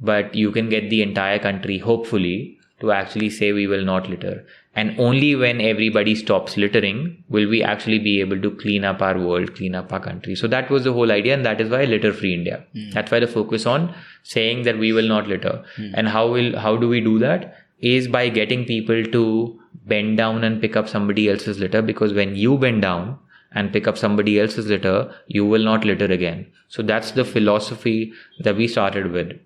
but you can get the entire country, hopefully, to actually say we will not litter. And only when everybody stops littering will we actually be able to clean up our world, clean up our country. So that was the whole idea, and that is why Litter Free India. That's why the focus on saying that we will not litter. And how do we do that? Is by getting people to bend down and pick up somebody else's litter, because when you bend down and pick up somebody else's litter, you will not litter again. So that's the philosophy that we started with.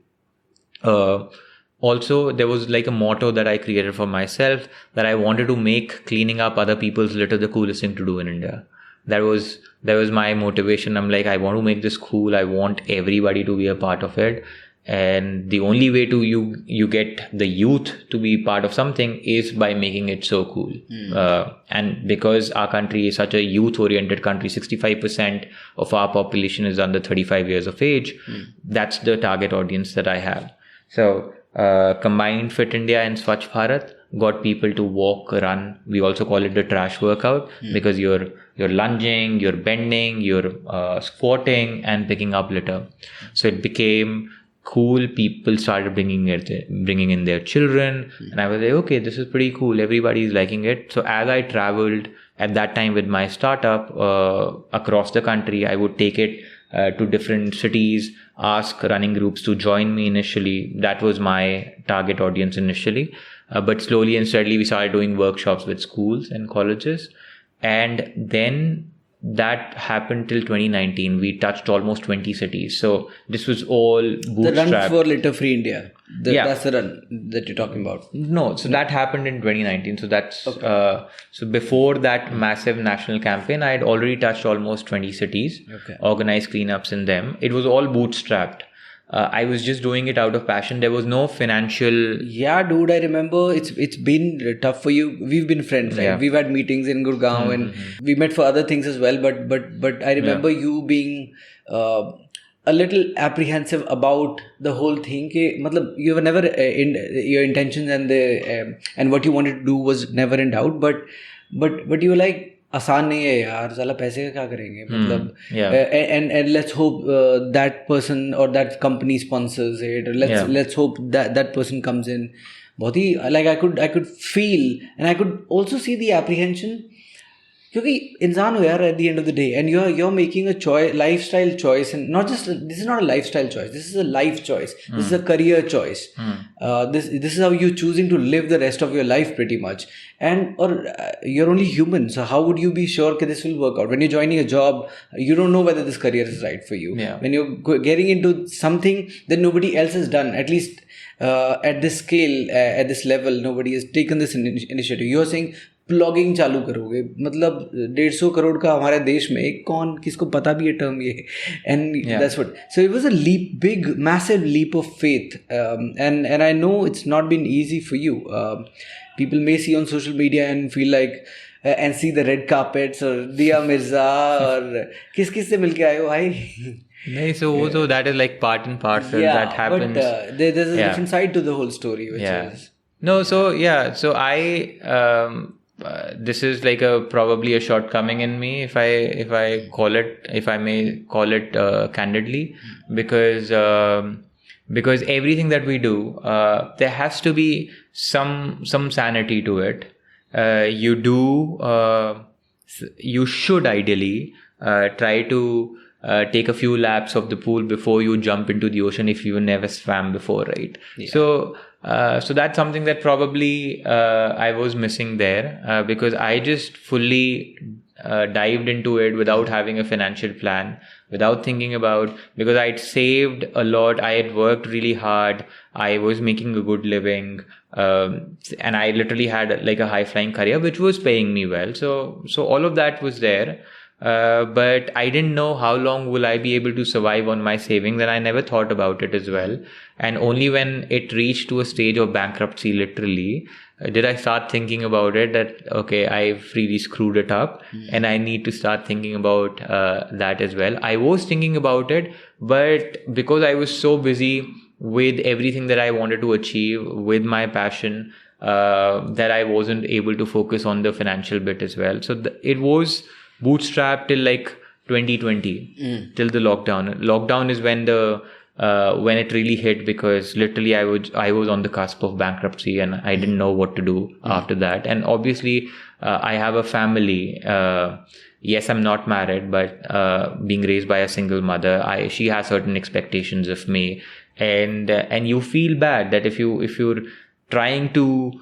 Also, there was like a motto that I created for myself, that I wanted to make cleaning up other people's litter the coolest thing to do in India. That was my motivation. I'm like, I want to make this cool. I want everybody to be a part of it. And the only way to you get the youth to be part of something is by making it so cool. And because our country is such a youth-oriented country, 65% of our population is under 35 years of age. That's the target audience that I have. So combined Fit India and Swachh Bharat got people to walk, run. We also call it the trash workout, because you're lunging, you're bending, you're squatting and picking up litter. So it became cool. People started bringing in their children, and I was like, okay, this is pretty cool. Everybody's liking it. So as I traveled at that time with my startup across the country, I would take it to different cities, ask running groups to join me initially. That was my target audience initially. But slowly and steadily, we started doing workshops with schools and colleges. And then that happened till 2019. We touched almost 20 cities. So this was all bootstrapped. The run for Litter Free India. That's the run that you're talking about. No, so that happened in 2019. So that's so before that massive national campaign, I had already touched almost 20 cities, organized cleanups in them. It was all bootstrapped. I was just doing it out of passion. There was no financial... Yeah, dude, I remember it's been tough for you. We've been friends, right? Yeah. We've had meetings in Gurgaon and we met for other things as well. But I remember you being a little apprehensive about the whole thing. You were never your intentions and what you wanted to do was never in doubt. But you were like, आसान नहीं है यार, साला पैसे का क्या करेंगे, मतलब and let's hope that person or that company sponsors it, or let's hope that person comes in. बहुत ही like I could feel and I could also see the apprehension, क्योंकि इंसान हो यार at the end of the day, and you're making a choice, lifestyle choice, and not just this is not a lifestyle choice, this is a life choice, this is a career choice. This is how you're choosing to live the rest of your life pretty much, or you're only human, so how would you be sure that this will work out? When you're joining a job, you don't know whether this career is right for you. When you're getting into something that nobody else has done, at least at this scale, at this level, nobody has taken this initiative. You're saying plogging चालू करोगे, मतलब 150 करोड़ का हमारे देश में कौन किसको पता भी है टर्म ये, and that's what. So it was a leap, massive leap of faith, and I know it's not been easy for you. People may see on social media and feel like and see the red carpets or Diya Mirza or किस से मिलके आए हो भाई. नहीं, so that is like part and parcel that happens. But there's a different side to the whole story, which is... No, so I this is like probably a shortcoming in me, if I may call it candidly, because everything that we do, there has to be some sanity to it. You should ideally try to take a few laps of the pool before you jump into the ocean if you never swam before, right? Yeah. So that's something that probably I was missing there, because I just fully dived into it without having a financial plan, without thinking about, because I'd saved a lot, I had worked really hard, I was making a good living, and I literally had like a high flying career which was paying me well. So all of that was there. But I didn't know how long will I be able to survive on my savings, and I never thought about it as well. And only when it reached to a stage of bankruptcy, literally, did I start thinking about it, that okay, I've really screwed it up, and I need to start thinking about that as well. I was thinking about it, but because I was so busy with everything that I wanted to achieve, with my passion, that I wasn't able to focus on the financial bit as well. So it was bootstrapped till like 2020, till the lockdown. Lockdown is when when it really hit, because literally I was on the cusp of bankruptcy and I didn't know what to do after that. And obviously I have a family. Yes, I'm not married, but being raised by a single mother, she has certain expectations of me, and you feel bad that if you're trying to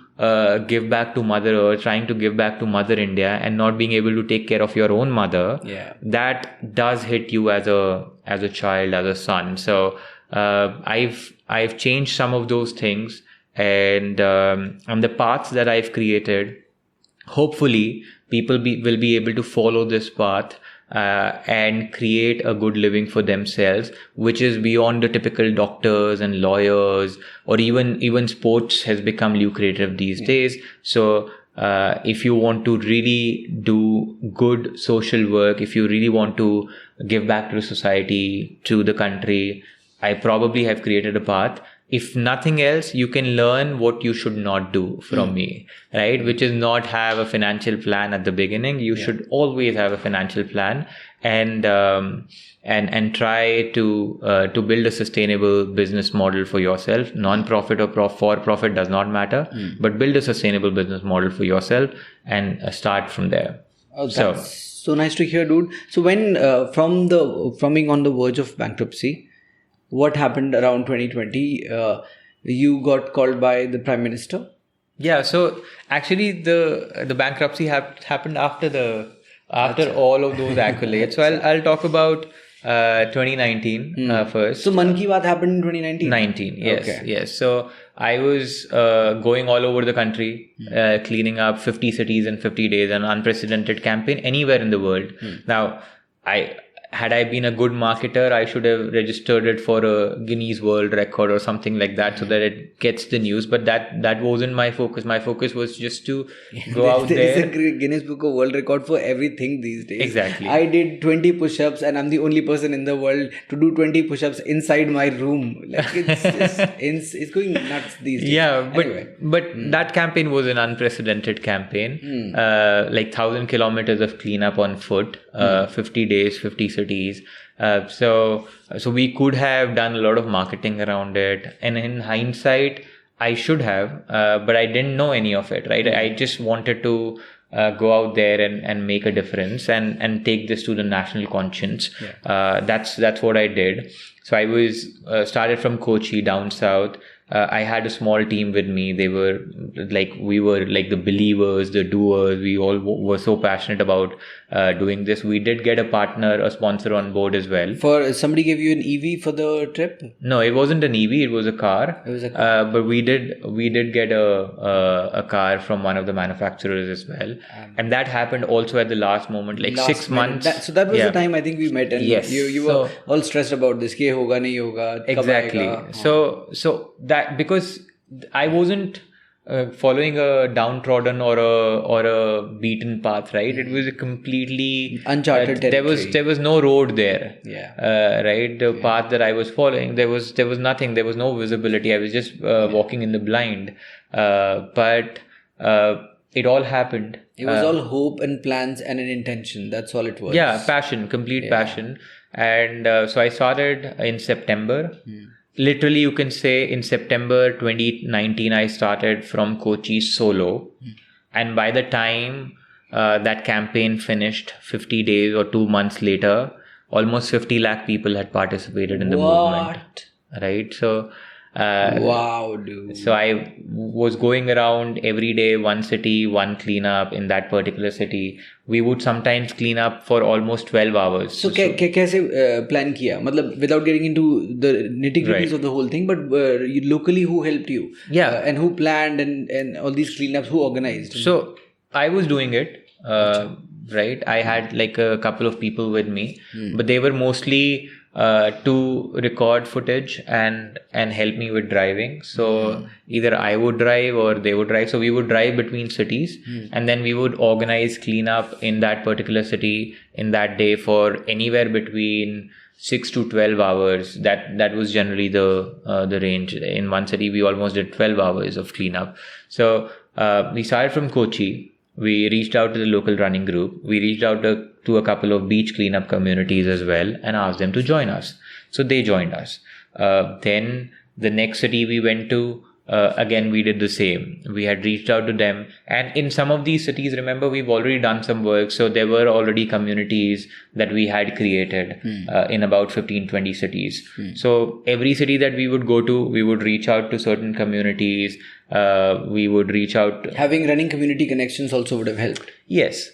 give back to Mother Earth, trying to give back to Mother India, and not being able to take care of your own mother, that does hit you as a child, as a son. So I've changed some of those things, and the paths that I've created, hopefully people will be able to follow this path and create a good living for themselves, which is beyond the typical doctors and lawyers, or even sports has become lucrative these days. So if you want to really do good social work, if you really want to give back to the society, to the country, I probably have created a path. If nothing else, you can learn what you should not do from me, right? Which is not have a financial plan at the beginning. You should always have a financial plan, and try to build a sustainable business model for yourself. Non-profit or for-profit does not matter, but build a sustainable business model for yourself and start from there. Oh, that's so nice to hear, dude. So when from being on the verge of bankruptcy, what happened around 2020? You got called by the Prime Minister? Yeah, so actually the bankruptcy happened after all of those accolades. So I'll talk about 2019 first. So Man Ki Baat happened in 2019? 19, yes. Okay. Yes. So I was going all over the country, cleaning up 50 cities in 50 days, an unprecedented campaign anywhere in the world. Now, had I been a good marketer, I should have registered it for a Guinness World Record or something like that, so that it gets the news. But that wasn't my focus. My focus was just to go out there. There is a Guinness Book of World Record for everything these days. Exactly. I did 20 push-ups, and I'm the only person in the world to do 20 push-ups inside my room. Like it's going nuts these days. Yeah, but that campaign was an unprecedented campaign. Like 1,000 kilometers of cleanup on foot, 50 days, 50 cities. So we could have done a lot of marketing around it, and in hindsight I should have, but I didn't know any of it, right? I just wanted to go out there and make a difference and take this to the national conscience. That's what I did. So I was started from Kochi down south. I had a small team with me. We were like the believers, the doers. We all were so passionate about doing this. We did get a sponsor on board as well. For somebody gave you an EV for the trip? No, it wasn't an EV. It was a car. But we did get a car from one of the manufacturers as well. And that happened also at the last moment, like 6 months. So that was the time I think we met, and yes. you were all stressed about this. Ke hoga, nahi hoga, exactly. So that because I wasn't following a downtrodden or a beaten path, right? It was a completely uncharted territory. There was no road there. Right. The path that I was following, there was nothing. There was no visibility. I was just walking in the blind. But it all happened. It was all hope and plans and an intention. That's all it was. Yeah, passion, complete passion. And so I started in September. Literally, you can say in September 2019, I started from Kochi solo. And by the time that campaign finished 50 days or 2 months later, almost 50 lakh people had participated in the movement. Right? So, wow, dude. So I was going around every day, one city, one cleanup in that particular city. We would sometimes clean up for almost 12 hours. So, कैसे plan किया? मतलब without getting into the nitty-gritties of the whole thing, but locally who helped you? Yeah. And who planned and all these cleanups, who organized? So I was doing it, right? I had like a couple of people with me, but they were mostly to record footage and help me with driving. So either I would drive or they would drive. So we would drive between cities and then we would organize cleanup in that particular city in that day for anywhere between 6 to 12 hours. That was generally the range. In one city, we almost did 12 hours of cleanup. So we started from Kochi. We reached out to the local running group. We reached out to a couple of beach cleanup communities as well and asked them to join us. So they joined us. Then the next city we went to, again, we did the same. We had reached out to them. And in some of these cities, remember, we've already done some work. So there were already communities that we had created in about 15, 20 cities. So every city that we would go to, we would reach out to certain communities. We would reach out. Having running community connections also would have helped. Yes.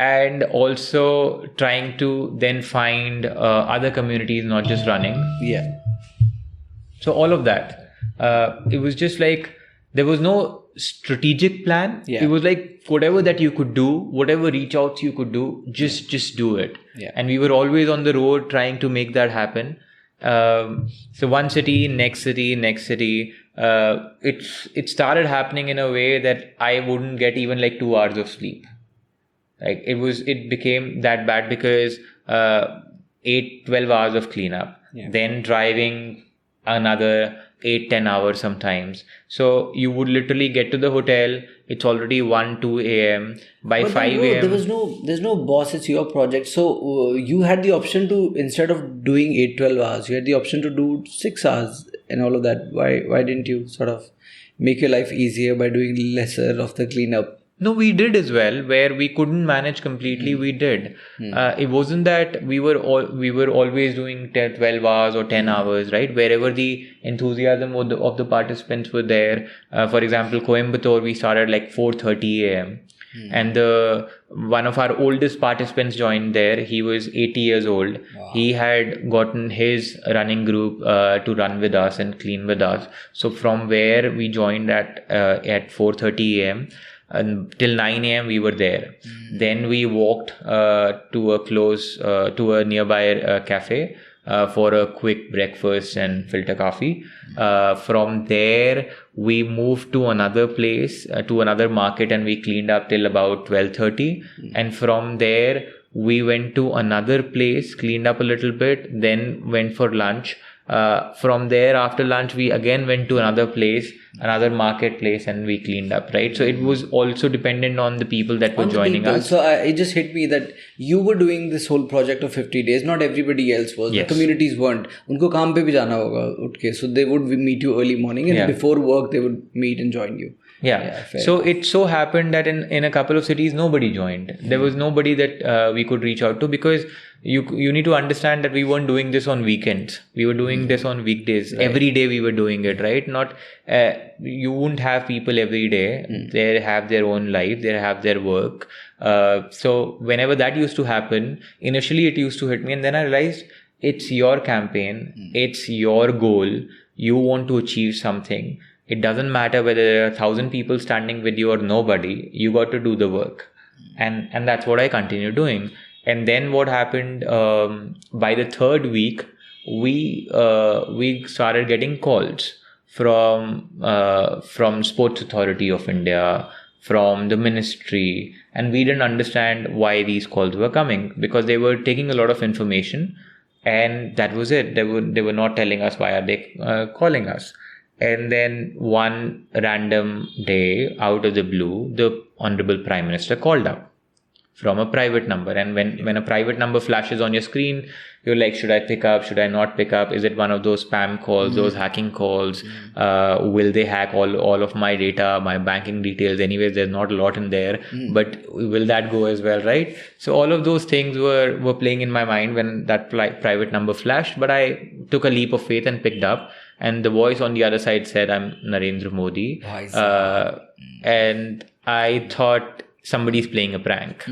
And also trying to then find other communities, not just running. Yeah. So all of that. It was just like, there was no strategic plan. Yeah. It was like whatever that you could do, whatever reach outs you could do, just do it. Yeah. And we were always on the road trying to make that happen. So one city, next city, next city. It started happening in a way that I wouldn't get even like 2 hours of sleep. Like it became that bad because 8-12 hours of cleanup, then driving another 8-10 hours sometimes. So you would literally get to the hotel. It's already 1-2 a.m. By 5 a.m. There's no boss. It's your project. So you had the option to, instead of doing 8-12 hours, you had the option to do 6 hours and all of that. Why didn't you sort of make your life easier by doing lesser of the cleanup? No, we did as well. Where we couldn't manage completely, we did. It wasn't that we were always doing 12 hours or 10 hours, right? Wherever the enthusiasm of the participants were there. For example, Coimbatore, we started like 4:30 a.m. And one of our oldest participants joined there. He was 80 years old. Wow. He had gotten his running group to run with us and clean with us. So from where we joined at 4:30 a.m. Till 9 a.m. we were there. Then we walked to a nearby cafe for a quick breakfast and filter coffee. From there, we moved to another place, to another market, and we cleaned up till about 12:30. And from there, we went to another place, cleaned up a little bit, then went for lunch. From there, after lunch, we again went to another place, another marketplace, and we cleaned up, right? So it was also dependent on the people that were joining us. So it just hit me that you were doing this whole project of 50 days. Not everybody else was. Yes. The communities weren't. Unko kaam pe bhi jana hoga utke. So they would meet you early morning, and before work, they would meet and join you. Yeah. So it so happened that in a couple of cities, nobody joined. There was nobody that we could reach out to, because you need to understand that we weren't doing this on weekends. We were doing this on weekdays. Right. Every day we were doing it, right? Not you wouldn't have people every day. They have their own life. They have their work. So whenever that used to happen, initially it used to hit me, and then I realized it's your campaign. It's your goal. You want to achieve something. It doesn't matter whether there are 1,000 people standing with you or nobody. You got to do the work. And that's what I continue doing. And then what happened, by the third week, we started getting calls from Sports Authority of India, from the ministry. And we didn't understand why these calls were coming, because they were taking a lot of information. And that was it. They were not telling us why are they calling us. And then one random day, out of the blue, the Honorable Prime Minister called up from a private number. And when a private number flashes on your screen, you're like, should I pick up? Should I not pick up? Is it one of those spam calls, those hacking calls? Will they hack all of my data, my banking details? Anyways, there's not a lot in there, but will that go as well, right? So all of those things were playing in my mind when that private number flashed, but I took a leap of faith and picked up. And the voice on the other side said, I'm Narendra Modi. And I thought somebody's playing a prank.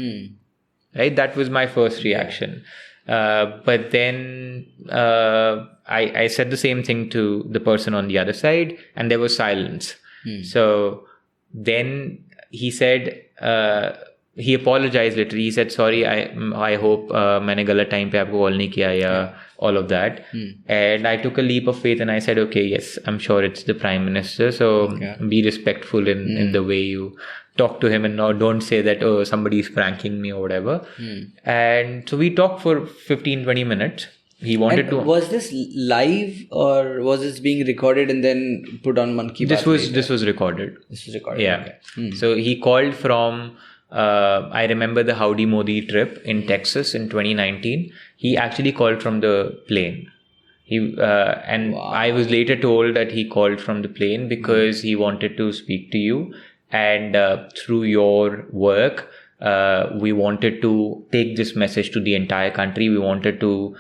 Right? That was my first reaction. But then I said the same thing to the person on the other side, and there was silence. So then he said, he apologized literally. He said, sorry, I hope मैंने गलत time पे आपको call नहीं किया या all of that. And I took a leap of faith and I said, okay, yes, I'm sure it's the Prime Minister. So be respectful in the way you talk to him, and don't say that, oh, somebody's pranking me or whatever. And so we talked for 15-20 minutes. He wanted to. Was this live or was this being recorded and then put on Mann Ki Baat? This was recorded. This was recorded. Yeah. Okay. So he called from. I remember the Howdy Modi trip in Texas in 2019. He actually called from the plane. I was later told that he called from the plane because he wanted to speak to you, and through your work, we wanted to take this message to the entire country. We wanted to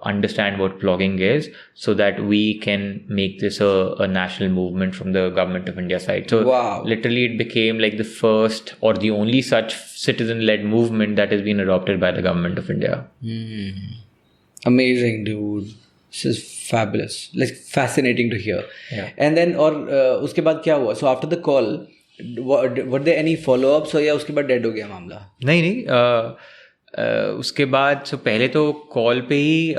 understand what plogging is so that we can make this a national movement from the government of India side. So literally it became like the first or the only such citizen-led movement that has been adopted by the government of India. Amazing, dude. This is fabulous. Like fascinating to hear. Yeah. And then उसके बाद क्या हुआ? So after the call, were there any follow-ups or या उसके बाद dead हो गया मामला? नहीं उसके बाद so पहले तो call पे ही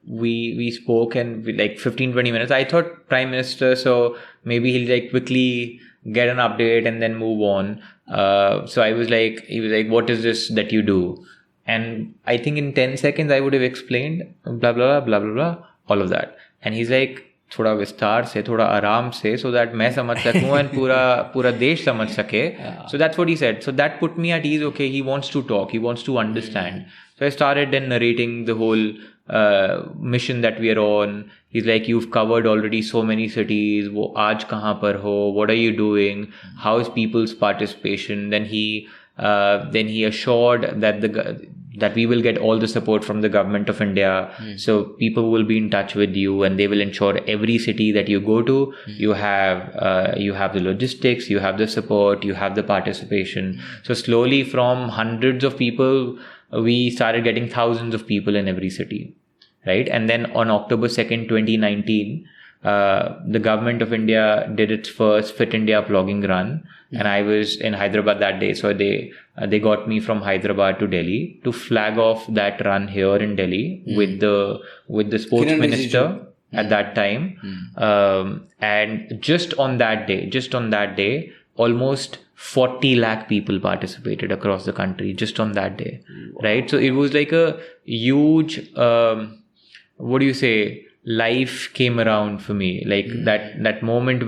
we spoke and like 15-20 minutes. I thought Prime Minister, so maybe he'll like quickly get an update and then move on. So he was like, what is this that you do? And I think in 10 seconds I would have explained blah blah blah blah blah all of that. And he's like, थोड़ा विस्तार से, थोड़ा आराम से, so that मैं समझ सकूं and पूरा देश समझ सके. So that's what he said. So that put me at ease. Okay, he wants to talk, he wants to understand. So I started then narrating the whole mission that we are on. He's like, you've covered already so many cities. वो आज कहाँ पर हो? What are you doing? How is people's participation? Then he assured that we will get all the support from the government of India. So people will be in touch with you and they will ensure every city that you go to, you have the logistics, you have the support, you have the participation. So slowly from hundreds of people, we started getting thousands of people in every city, right? And then on October 2nd, 2019, the government of India did its first Fit India plogging run. And I was in Hyderabad that day. So they got me from Hyderabad to Delhi to flag off that run here in Delhi with the sports minister at that time. And just on that day, almost 40 lakh people participated across the country just on that day. Right? So it was like a huge, life came around for me. Like that moment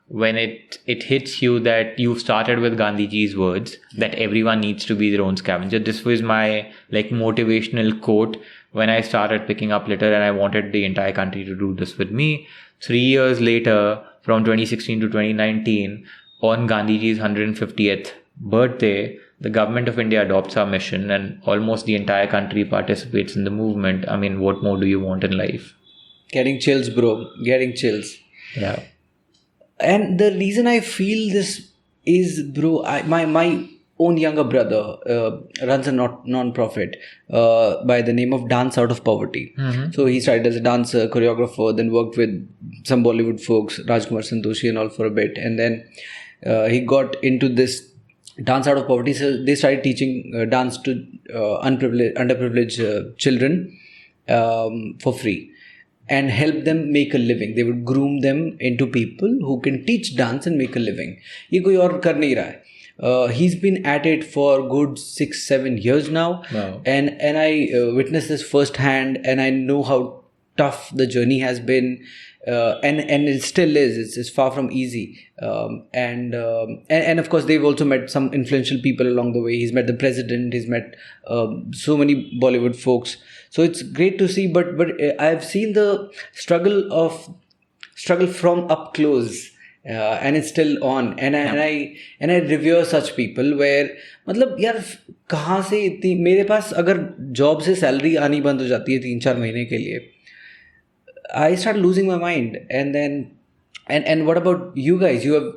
when it hits you that you started with Gandhiji's words that everyone needs to be their own scavenger. This was my like motivational quote when I started picking up litter, and I wanted the entire country to do this with me. 3 years later, from 2016 to 2019, on Gandhiji's 150th birthday, the government of India adopts our mission and almost the entire country participates in the movement. I mean, what more do you want in life? Getting chills, bro. Getting chills. Yeah. And the reason I feel this is, bro, my own younger brother runs a non-profit by the name of Dance Out of Poverty. So he started as a dancer, choreographer, then worked with some Bollywood folks, Rajkumar Santoshi and all for a bit. And then he got into this Dance Out of Poverty. So they started teaching dance to underprivileged children for free. And help them make a living. They would groom them into people who can teach dance and make a living. ये कोई और कर नहीं रहा है. He's been at it for good 6-7 years now. Wow. And I witnessed this firsthand, and I know how tough the journey has been. and it still is. It's far from easy. And of course, they've also met some influential people along the way. He's met the president. He's met so many Bollywood folks. So it's great to see. But I've seen the struggle from up close. And it's still on, and I revere such people where मतलब यार कहाँ से इतनी मेरे पास अगर job से salary आनी बंद हो जाती है 3-4 महीने के लिए, I start losing my mind. And then and what about you guys? You have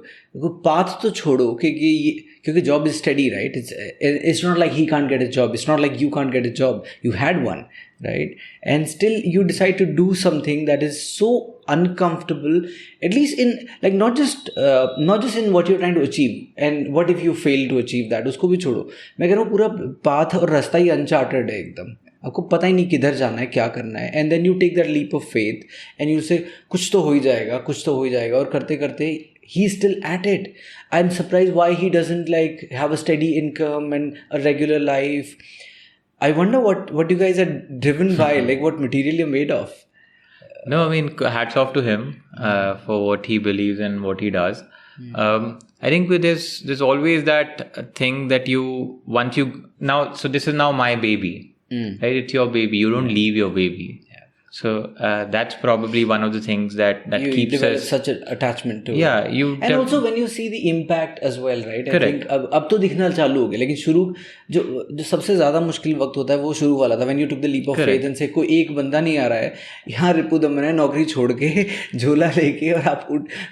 path तो छोड़ो क्योंकि job is steady, right? It's not like he can't get a job. It's not like you can't get a job. You had one, right? And still you decide to do something that is so uncomfortable, at least in like not just in what you're trying to achieve. And what if you fail to achieve that? उसको भी छोड़ो. मैं कह रहा हूँ पूरा path और रास्ता ही uncharted है एकदम. आपको पता ही नहीं किधर जाना है, क्या करना है. And then you take that leap of faith and you say कुछ तो हो ही जाएगा और करते करते ही is still at it. I am surprise why he doesn't like have a steady income and a regular life. I wonder what you guys are driven by, like what material you made of. No, I mean, hats off to him for what he believes and what he does. I think with this, there's always that thing that so this is now my baby. Right? It's your baby. You don't leave your baby. So that's probably one of the things that you keeps us such an attachment to it. And also when you see the impact as well, right? Correct. I think अब तो दिखना चालू हो गया, लेकिन शुरू जो सबसे ज़्यादा मुश्किल वक्त होता है वो शुरू वाला था. when you took the leap of faith and say कोई एक बंदा नहीं आ रहा है यहाँ, RipuDaman है, नौकरी छोड़ के झोला लेके और आप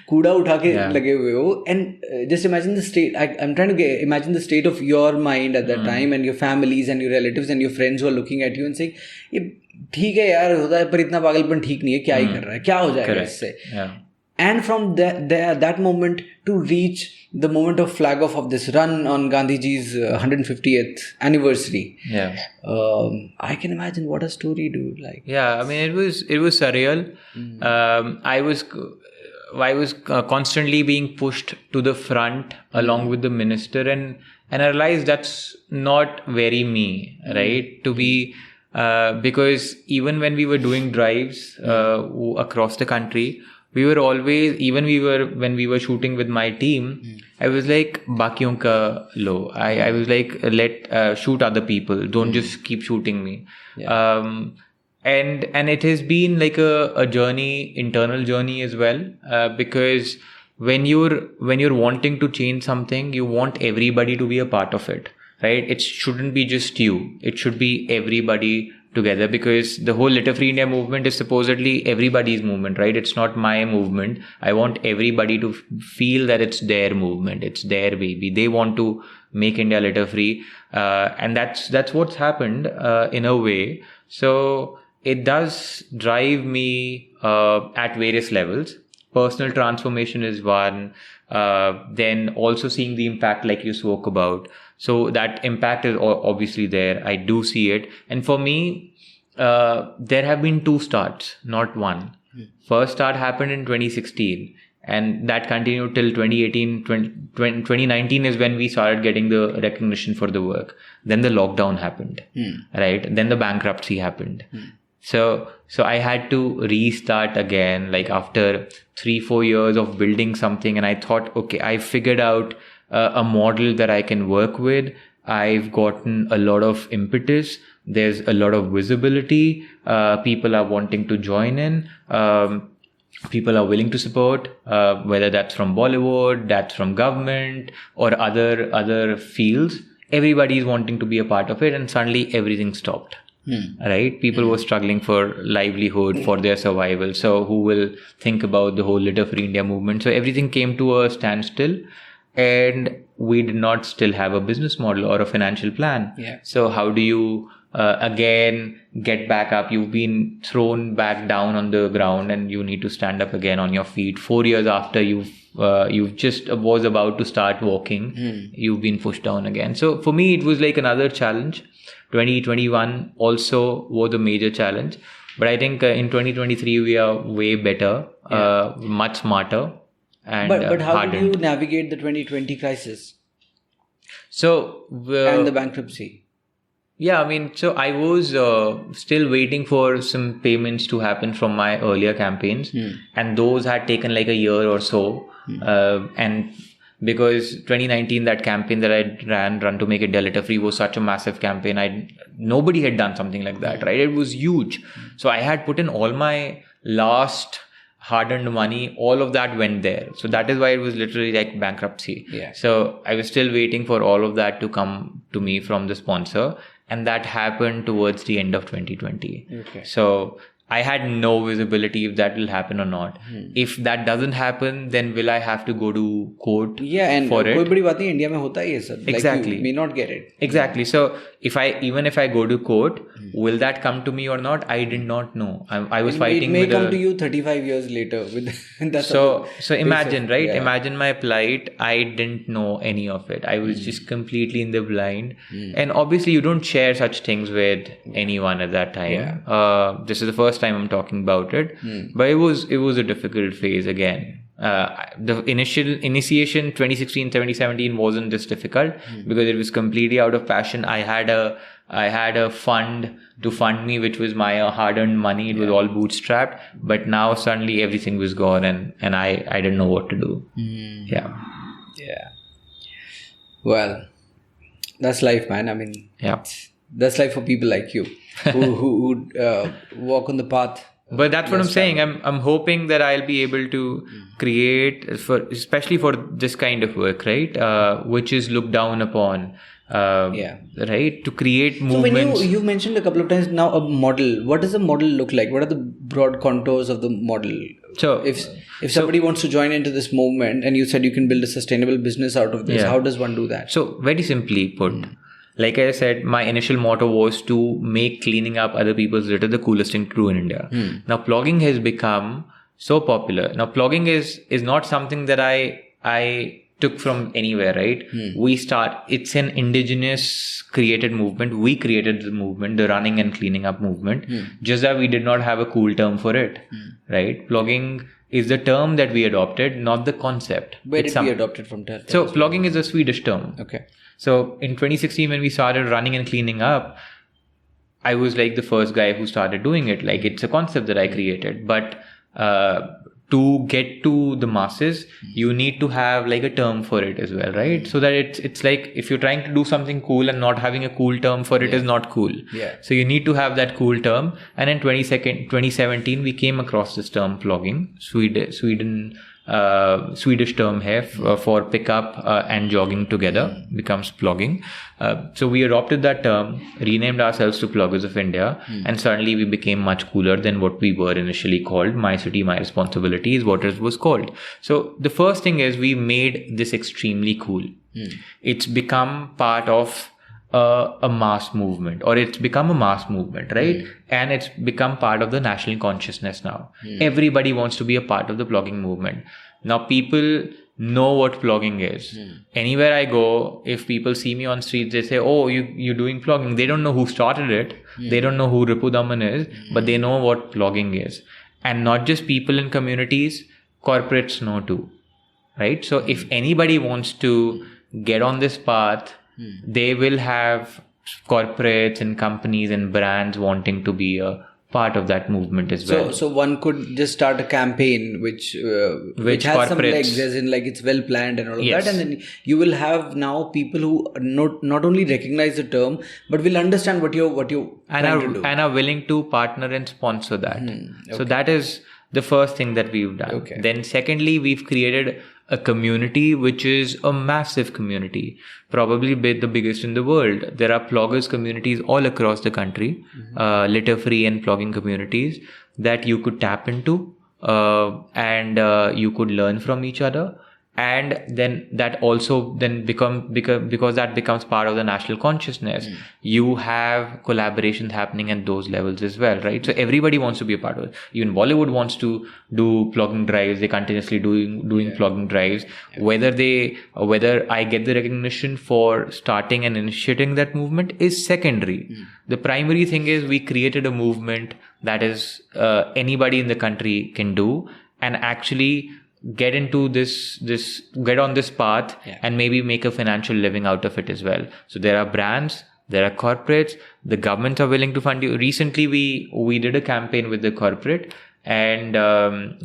कूड़ा उठा के लगे हुए हो. and just imagine the state. I'm trying to imagine the state of your mind at that time, and your families and your relatives and your friends who are looking at you and saying ये ठीक है यार होता है पर इतना पागलपन ठीक नहीं है, क्या ही कर रहा है, क्या हो जाएगा इससे. And from that moment to reach the moment of flag off of this run on Gandhiji's 150th anniversary. I can imagine what a story, dude. Like, I mean, it was surreal. I was constantly being pushed to the front along with the minister, and I realized that's not very me, right? To be because even when we were doing drives across the country, we were always, when we were shooting with my team, I was like, bakiyon ka lo. I was like, shoot other people. Don't just keep shooting me. And it has been like a journey, internal journey as well, because when you're wanting to change something, you want everybody to be a part of it, right? It shouldn't be just you. It should be everybody together, because the whole Litter Free India movement is supposedly everybody's movement, right? It's not my movement. I want everybody to feel that it's their movement. It's their baby. They want to make India litter free. And that's what's happened in a way. So it does drive me at various levels. Personal transformation is one. Then also seeing the impact like you spoke about. So that impact is obviously there. I do see it. And for me, there have been two starts, not one. First start happened in 2016. And that continued till 2018, 2019 is when we started getting the recognition for the work. Then the lockdown happened, right? Then the bankruptcy happened. So I had to restart again, like after 3-4 years of building something. And I thought, okay, I figured out a model that I can work with. I've gotten a lot of impetus. There's a lot of visibility. People are wanting to join in. People are willing to support, whether that's from Bollywood, that's from government or other fields. Everybody is wanting to be a part of it, and suddenly everything stopped. Right? People were struggling for livelihood, for their survival. So who will think about the whole Litter Free India movement? So everything came to a standstill, and we did not still have a business model or a financial plan. So how do you again get back up? You've been thrown back down on the ground, and you need to stand up again on your feet. 4 years after you've just was about to start walking, you've been pushed down again. So for me, it was like another challenge. 2021 also was a major challenge, but I think in 2023 we are way better, much smarter, and but how hardened. did you navigate the 2020 crisis? So And the bankruptcy. Yeah, I mean, so I was still waiting for some payments to happen from my earlier campaigns, and those had taken like a year or so. And because 2019, that campaign that I run to make it litter free, was such a massive campaign. Nobody had done something like that, right? It was huge. So I had put in all my last hard-earned money, all of that went there. So that is why it was literally like bankruptcy. Yeah. So I was still waiting for all of that to come to me from the sponsor. And that happened towards the end of 2020. Okay. So I had no visibility if that will happen or not. If that doesn't happen, then will I have to go to court and for it? कोई बड़ी बात नहीं, India में होता ही है sir. Exactly. Like you may not get it. Exactly. So even if I go to court, will that come to me or not? I did not know. I was fighting with it may come to you 35 years later. So imagine, right? Yeah. Imagine my plight. I didn't know any of it. I was just completely in the blind. And obviously you don't share such things with anyone at that time. Yeah. This is the first time I'm talking about it. But it was a difficult phase again. The initiation 2016, 2017 wasn't this difficult because it was completely out of passion. I had a fund to fund me, which was my hard-earned money. It was all bootstrapped. But now suddenly everything was gone, and I didn't know what to do. Yeah. Well, that's life, man. I mean, yeah, that's life for people like you who walk on the path. But that's what I'm saying. I'm hoping that I'll be able to create especially for this kind of work, right? Which is looked down upon. Right? To create movements. So when you mentioned a couple of times now a model, what does the model look like? What are the broad contours of the model? So if somebody wants to join into this movement, and you said you can build a sustainable business out of this, how does one do that? So very simply put, like I said, my initial motto was to make cleaning up other people's litter the coolest thing to do in India. Now plogging has become so popular. Now plogging is not something that I took from anywhere, right? It's an indigenous created movement. We created the movement, the running and cleaning up movement. Just that we did not have a cool term for it, right? Plogging is the term that we adopted, not the concept. Where did we adopt it from? So plogging is a Swedish term. Okay. So in 2016, when we started running and cleaning up, I was like the first guy who started doing it. Like it's a concept that I created. But to get to the masses, you need to have like a term for it as well, right? So that it's like if you're trying to do something cool and not having a cool term for it is not cool. Yeah. So you need to have that cool term. And in 2017, we came across this term plogging. Swedish term here for pickup and jogging together becomes plogging. So we adopted that term, renamed ourselves to Ploggers of India, and suddenly we became much cooler than what we were initially called. My City, My Responsibility is what it was called. So the first thing is we made this extremely cool. It's become part of a mass movement, or it's become a mass movement, right? And it's become part of the national consciousness now. Everybody wants to be a part of the plogging movement. Now people know what plogging is. Anywhere I go, if people see me on streets, they say, oh, you're doing plogging. They don't know who started it. They don't know who RipuDaman is, but they know what plogging is. And not just people in communities, corporates know too, right? So if anybody wants to get on this path, they will have corporates and companies and brands wanting to be a part of that movement as well. So one could just start a campaign which has some legs, as in like it's well planned and all of that, and then you will have now people who not only recognize the term but will understand what you're trying to do and are willing to partner and sponsor that. So that is the first thing that we've done. Then secondly, we've created a community which is a massive community, probably the biggest in the world. There are ploggers communities all across the country, litter free and plogging communities that you could tap into, and you could learn from each other. And then that also then because that becomes part of the national consciousness, you have collaborations happening at those levels as well, right? So everybody wants to be a part of it. Even Bollywood wants to do plogging drives. They continuously doing plogging drives. Whether I get the recognition for starting and initiating that movement is secondary. The primary thing is we created a movement that is anybody in the country can do, and actually get into get on this path and maybe make a financial living out of it as well. So there are brands There are corporates. The governments are willing to fund you. Recently, we did a campaign with the corporate, and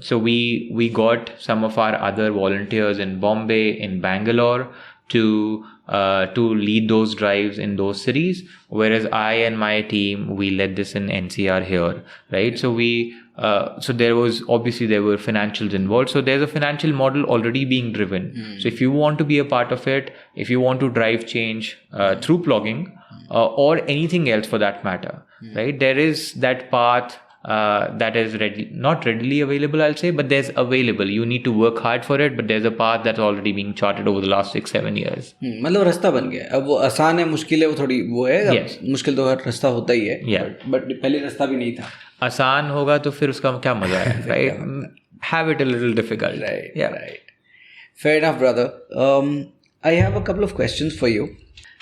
so we got some of our other volunteers in Bombay, in Bangalore, to lead those drives in those cities, whereas I and my team, we led this in NCR here, right? So there were financials involved. So there's a financial model already being driven. So if you want to be a part of it, if you want to drive change through blogging or anything else for that matter, right? There is that path that is not readily available, I'll say, but there's available. You need to work hard for it, but there's a path that's already being charted over the last 6-7 years. मतलब रास्ता बन गया. अब वो आसान है, मुश्किल है, वो थोड़ी वो है. Yes. मुश्किल तो हर रास्ता होता ही है. But पहले रास्ता भी नहीं था. आसान होगा तो फिर उसका क्या मजा है, right? Have it a little difficult. Right. Fair enough, brother. I have a couple of questions for you.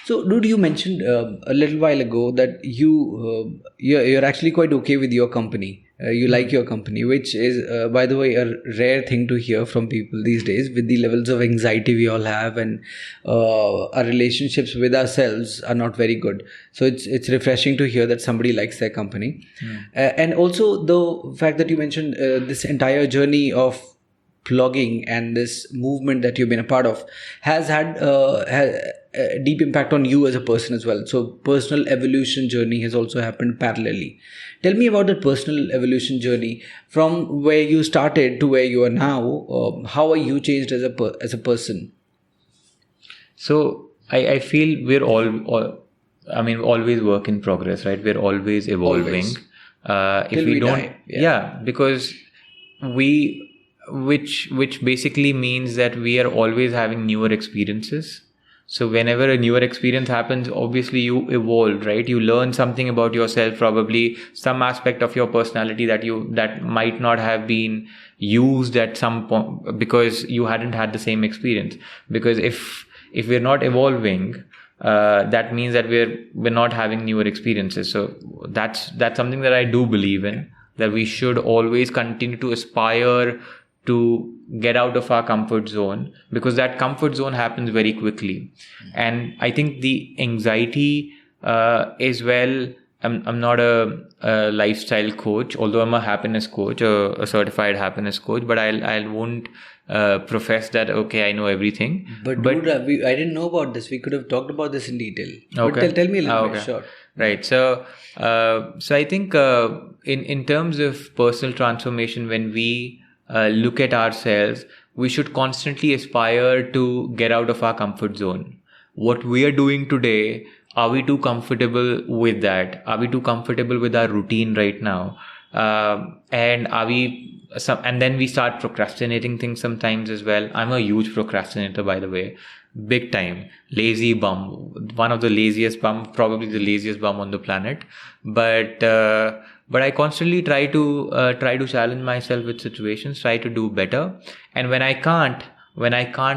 So, dude, you mentioned a little while ago that you're actually quite okay with your company. You like your company, which is, by the way, a rare thing to hear from people these days. With the levels of anxiety we all have, and our relationships with ourselves are not very good. So it's refreshing to hear that somebody likes their company, and also the fact that you mentioned this entire journey of blogging and this movement that you've been a part of has had a deep impact on you as a person as well. So personal evolution journey has also happened parallelly. Tell me about that personal evolution journey from where you started to where you are now. How are you changed as a person? So I feel we're always work in progress, right? We're always evolving. If we don't, because which basically means that we are always having newer experiences. So whenever a newer experience happens, obviously you evolve, right? You learn something about yourself, probably some aspect of your personality that might not have been used at some point because you hadn't had the same experience. Because if we're not evolving, that means that we're not having newer experiences. So that's something that I do believe in, that we should always continue to aspire to get out of our comfort zone, because that comfort zone happens very quickly. And I think the anxiety is, I'm not a lifestyle coach, although I'm a happiness coach, a certified happiness coach, but I won't profess that, okay, I know everything. But dude, I didn't know about this. We could have talked about this in detail. Okay. But tell me a little bit, sure. Right. So I think in terms of personal transformation, when we look at ourselves, we should constantly aspire to get out of our comfort zone. What we are doing today, are we too comfortable with that? Are we too comfortable with our routine right now? And then we start procrastinating things sometimes as well. I'm a huge procrastinator, by the way. Big time. Lazy bum. One of the laziest bum, probably the laziest bum on the planet. But I constantly try to challenge myself with situations, try to do better. And when I can't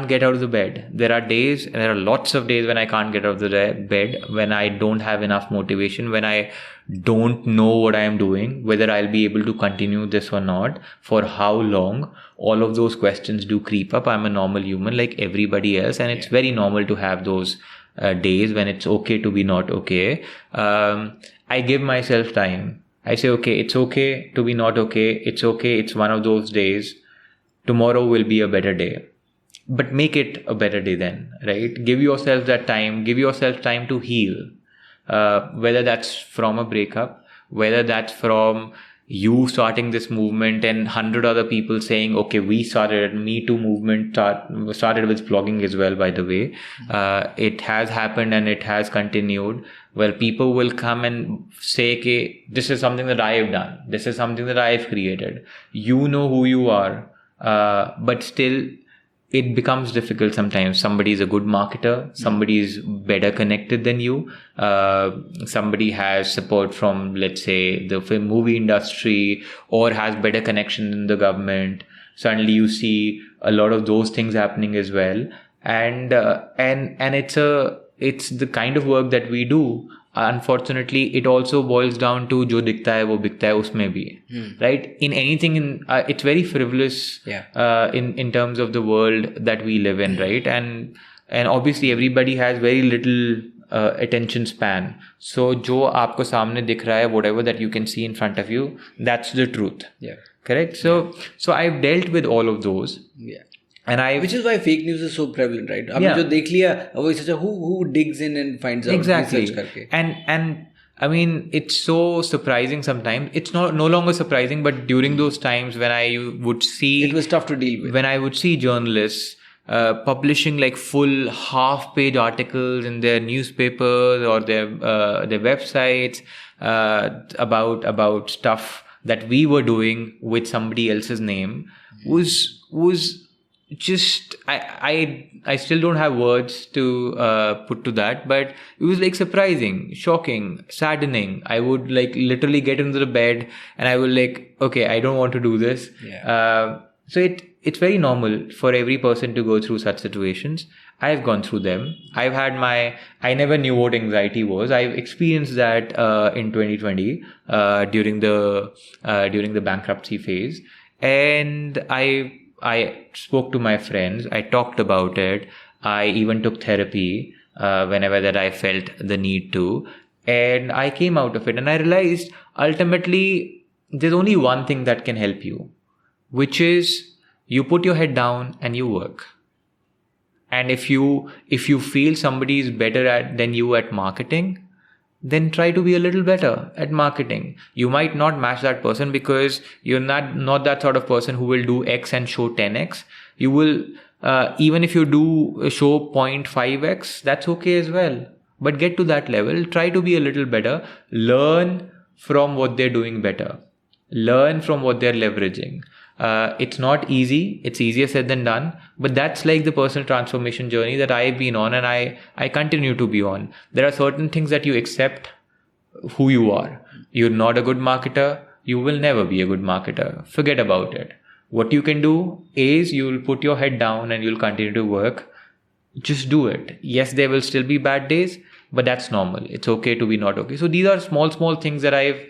get out of the bed, there are lots of days when I can't get out of the bed, when I don't have enough motivation, when I don't know what I am doing, whether I'll be able to continue this or not, for how long. All of those questions do creep up. I'm a normal human like everybody else, and it's very normal to have those days when it's okay to be not okay. I give myself time. I say, okay, it's okay to be not okay. It's okay. It's one of those days. Tomorrow will be a better day. But make it a better day then, right? Give yourself that time. Give yourself time to heal. Whether that's from a breakup, whether that's from you starting this movement and 100 other people saying, okay, we started, Me Too movement started with blogging as well, by the way. It has happened and it has continued. Well, people will come and say, okay, this is something that I have done. This is something that I have created. You know who you are. But still, it becomes difficult sometimes. Somebody is a good marketer. Somebody is better connected than you. Somebody has support from, let's say, the film movie industry, or has better connection in the government. Suddenly you see a lot of those things happening as well. And it's the kind of work that we do. Unfortunately, it also boils down to jo dikhta hai wo bikta hai usme bhi, right? In anything, it's very frivolous in terms of the world that we live in, right? And obviously everybody has very little attention span. So जो आपको सामने दिख रहा है, whatever that you can see in front of you, that's the truth. Yeah. Correct. So I've dealt with all of those. Yeah. And which is why fake news is so prevalent, right? Yeah. जो देख लिया वो such a who digs in and finds out exactly. research करके. And I mean, it's so surprising sometimes. It's no longer surprising, but during those times when I would see, it was tough to deal with. When I would see journalists publishing like full half-page articles in their newspapers or their websites about stuff that we were doing with somebody else's name, was just I still don't have words to put to that, but it was like surprising, shocking, saddening. I would like literally get into the bed and I would like, okay, I don't want to do this. So it's very normal for every person to go through such situations. I've gone through them. I never knew what anxiety was. I've experienced that in 2020 during the bankruptcy phase, and I spoke to my friends. I talked about it. I even took therapy whenever that I felt the need to, and I came out of it. And I realized ultimately there's only one thing that can help you, which is you put your head down and you work. And if you feel somebody is better than you at marketing, then try to be a little better at marketing. You might not match that person because you're not that sort of person who will do X and show 10X. You will, even if you do show 0.5X, that's okay as well. But get to that level, try to be a little better, learn from what they're doing better, learn from what they're leveraging. It's not easy. It's easier said than done. But that's like the personal transformation journey that I've been on and I continue to be on. There are certain things that you accept who you are. You're not a good marketer. You will never be a good marketer. Forget about it. What you can do is you'll put your head down and you'll continue to work. Just do it. Yes, there will still be bad days, but that's normal. It's okay to be not okay. So these are small things that I've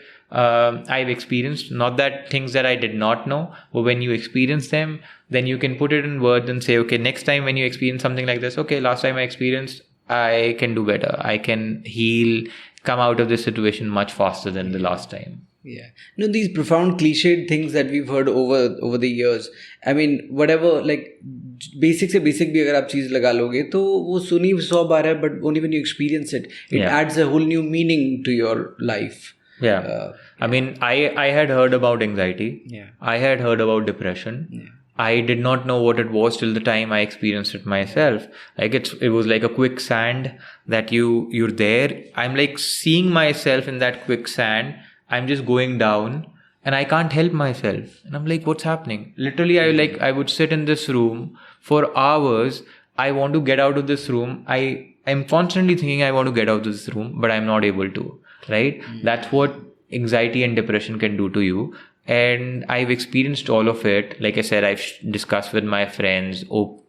experienced, not that things that I did not know, but when you experience them, then you can put it in words and say, okay, next time when you experience something like this, okay, last time I experienced, I can do better. I can heal, come out of this situation much faster than the last time. Yeah. You know, these profound cliched things that we've heard over the years. I mean, whatever, like, basic से basic भी अगर आप चीज़ लगा लोगे तो वो सुनी 100 बार है, but only when you experience it, it adds a whole new meaning to your life. Yeah. I mean, I had heard about anxiety. Yeah. I had heard about depression. Yeah. I did not know what it was till the time I experienced it myself. Like it was like a quicksand that you're there. I'm like seeing myself in that quicksand. I'm just going down and I can't help myself. And I'm like, what's happening? Literally, I would sit in this room for hours. I want to get out of this room. I'm constantly thinking I want to get out of this room, but I'm not able to. Right? That's what anxiety and depression can do to you. And I've experienced all of it. Like I said, I've discussed with my friends,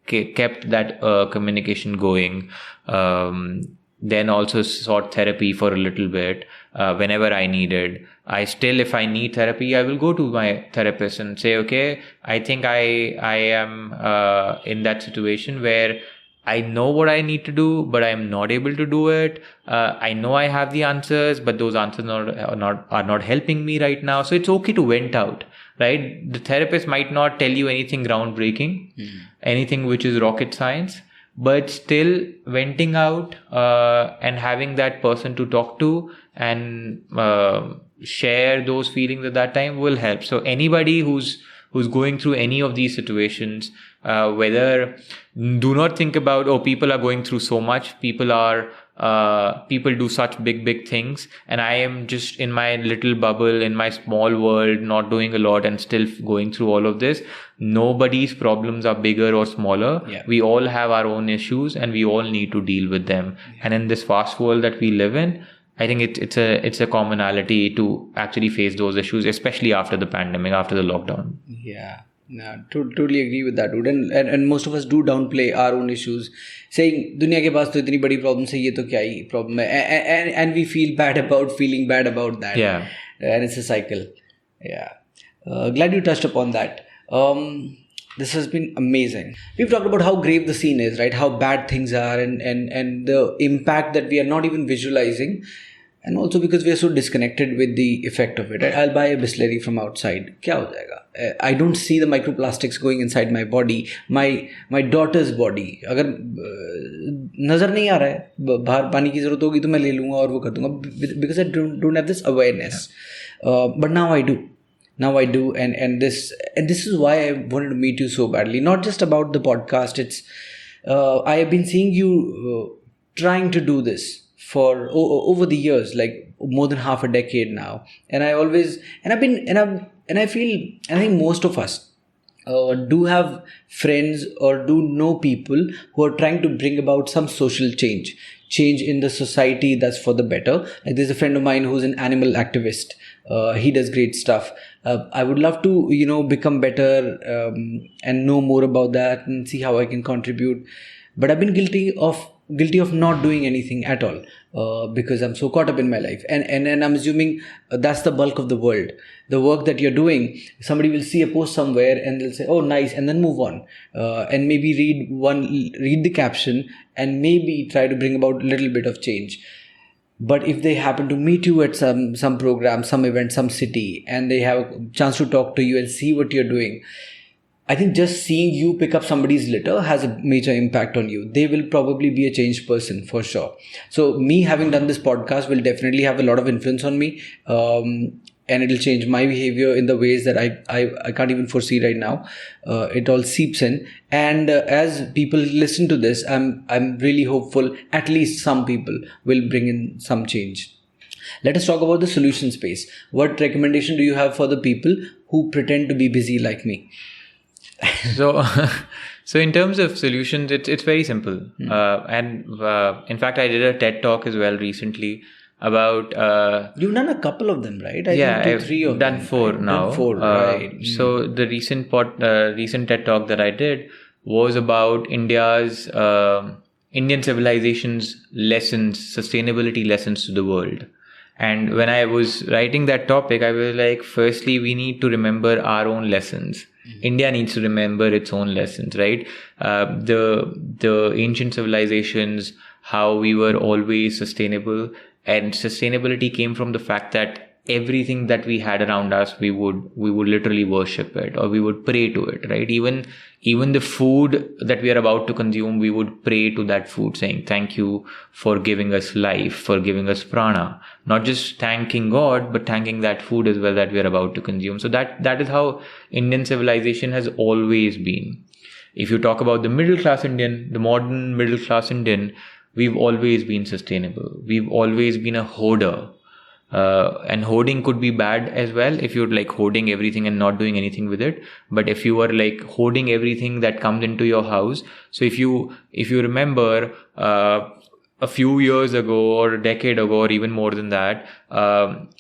kept that communication going. Then also sought therapy for a little bit whenever I needed. If I need therapy, I will go to my therapist and say, okay, I think I am in that situation where I know what I need to do, but I am not able to do it. I know I have the answers, but those answers are not helping me right now. So it's okay to vent out, right? The therapist might not tell you anything groundbreaking, anything which is rocket science, but still venting out and having that person to talk to and share those feelings at that time will help. So anybody who's going through any of these situations, do not think about, people are going through so much. People do such big things. And I am just in my little bubble, in my small world, not doing a lot and still going through all of this. Nobody's problems are bigger or smaller. Yeah. We all have our own issues and we all need to deal with them. Yeah. And in this fast world that we live in, I think it's a commonality to actually face those issues, especially after the pandemic, after the lockdown. Yeah, no, totally agree with that, dude. And most of us do downplay our own issues, saying, "Dunya ke paas to itni badi problems hai, ye to kya hi problem hai?" And we feel bad about feeling bad about that. Yeah, and it's a cycle. Yeah, glad you touched upon that. This has been amazing. We've talked about how grave the scene is, right? How bad things are, and the impact that we are not even visualizing. And also because we are so disconnected with the effect of it. Right? I'll buy a Bisleri from outside. क्या हो जाएगा? I don't see the microplastics going inside my body. My daughter's body. अगर नज़र नहीं आ रहा है बाहर पानी की ज़रूरत होगी तो मैं ले लूँगा और वो कर दूँगा. Because I don't have this awareness. But now I do. Now I do, and this is why I wanted to meet you so badly. Not just about the podcast. It's I have been seeing you trying to do this for over the years, like more than half a decade now. And I always I think most of us do have friends or do know people who are trying to bring about some social change in the society that's for the better. Like there's a friend of mine who's an animal activist. He does great stuff. I would love to, become better and know more about that and see how I can contribute. But I've been guilty of not doing anything at all because I'm so caught up in my life. And I'm assuming that's the bulk of the world. The work that you're doing, somebody will see a post somewhere and they'll say, oh, nice, and then move on. And maybe read the caption and maybe try to bring about a little bit of change. But if they happen to meet you at some program, some event, some city, and they have a chance to talk to you and see what you're doing, I think just seeing you pick up somebody's litter has a major impact on you. They will probably be a changed person for sure. So me having done this podcast will definitely have a lot of influence on me. And it'll change my behavior in the ways that I can't even foresee right now. It all seeps in. And as people listen to this, I'm really hopeful at least some people will bring in some change. Let us talk about the solution space. What recommendation do you have for the people who pretend to be busy like me? So in terms of solutions, it's very simple. And in fact, I did a TED talk as well recently about you've done a couple of them, right? I've done 4 now. Right. So the recent TED talk that I did was about Indian civilization's lessons, sustainability lessons to the world. And when I was writing that topic, I was like, firstly, we need to remember our own lessons. India needs to remember its own lessons, right? The ancient civilizations, how we were always sustainable. And sustainability came from the fact that everything that we had around us, we would literally worship it, or we would pray to it, right? Even the food that we are about to consume, we would pray to that food, saying, thank you for giving us life, for giving us prana. Not just thanking God, but thanking that food as well that we are about to consume. So that is how Indian civilization has always been. If you talk about the middle class Indian, the modern middle class Indian, we've always been sustainable. We've always been a hoarder. And hoarding could be bad as well if you're like hoarding everything and not doing anything with it. But if you are like hoarding everything that comes into your house, so if you remember a few years ago or a decade ago or even more than that,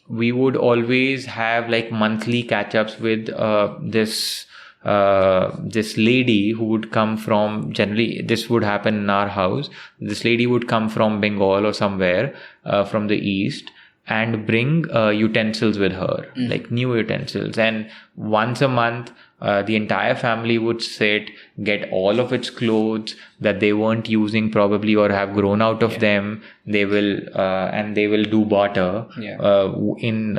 we would always have like monthly catch-ups with this lady who would come from, generally this would happen in our house, this lady would come from Bengal or somewhere from the east and bring utensils with her, like new utensils. And once a month, the entire family would sit, get all of its clothes that they weren't using probably or have grown out of them. They will do barter in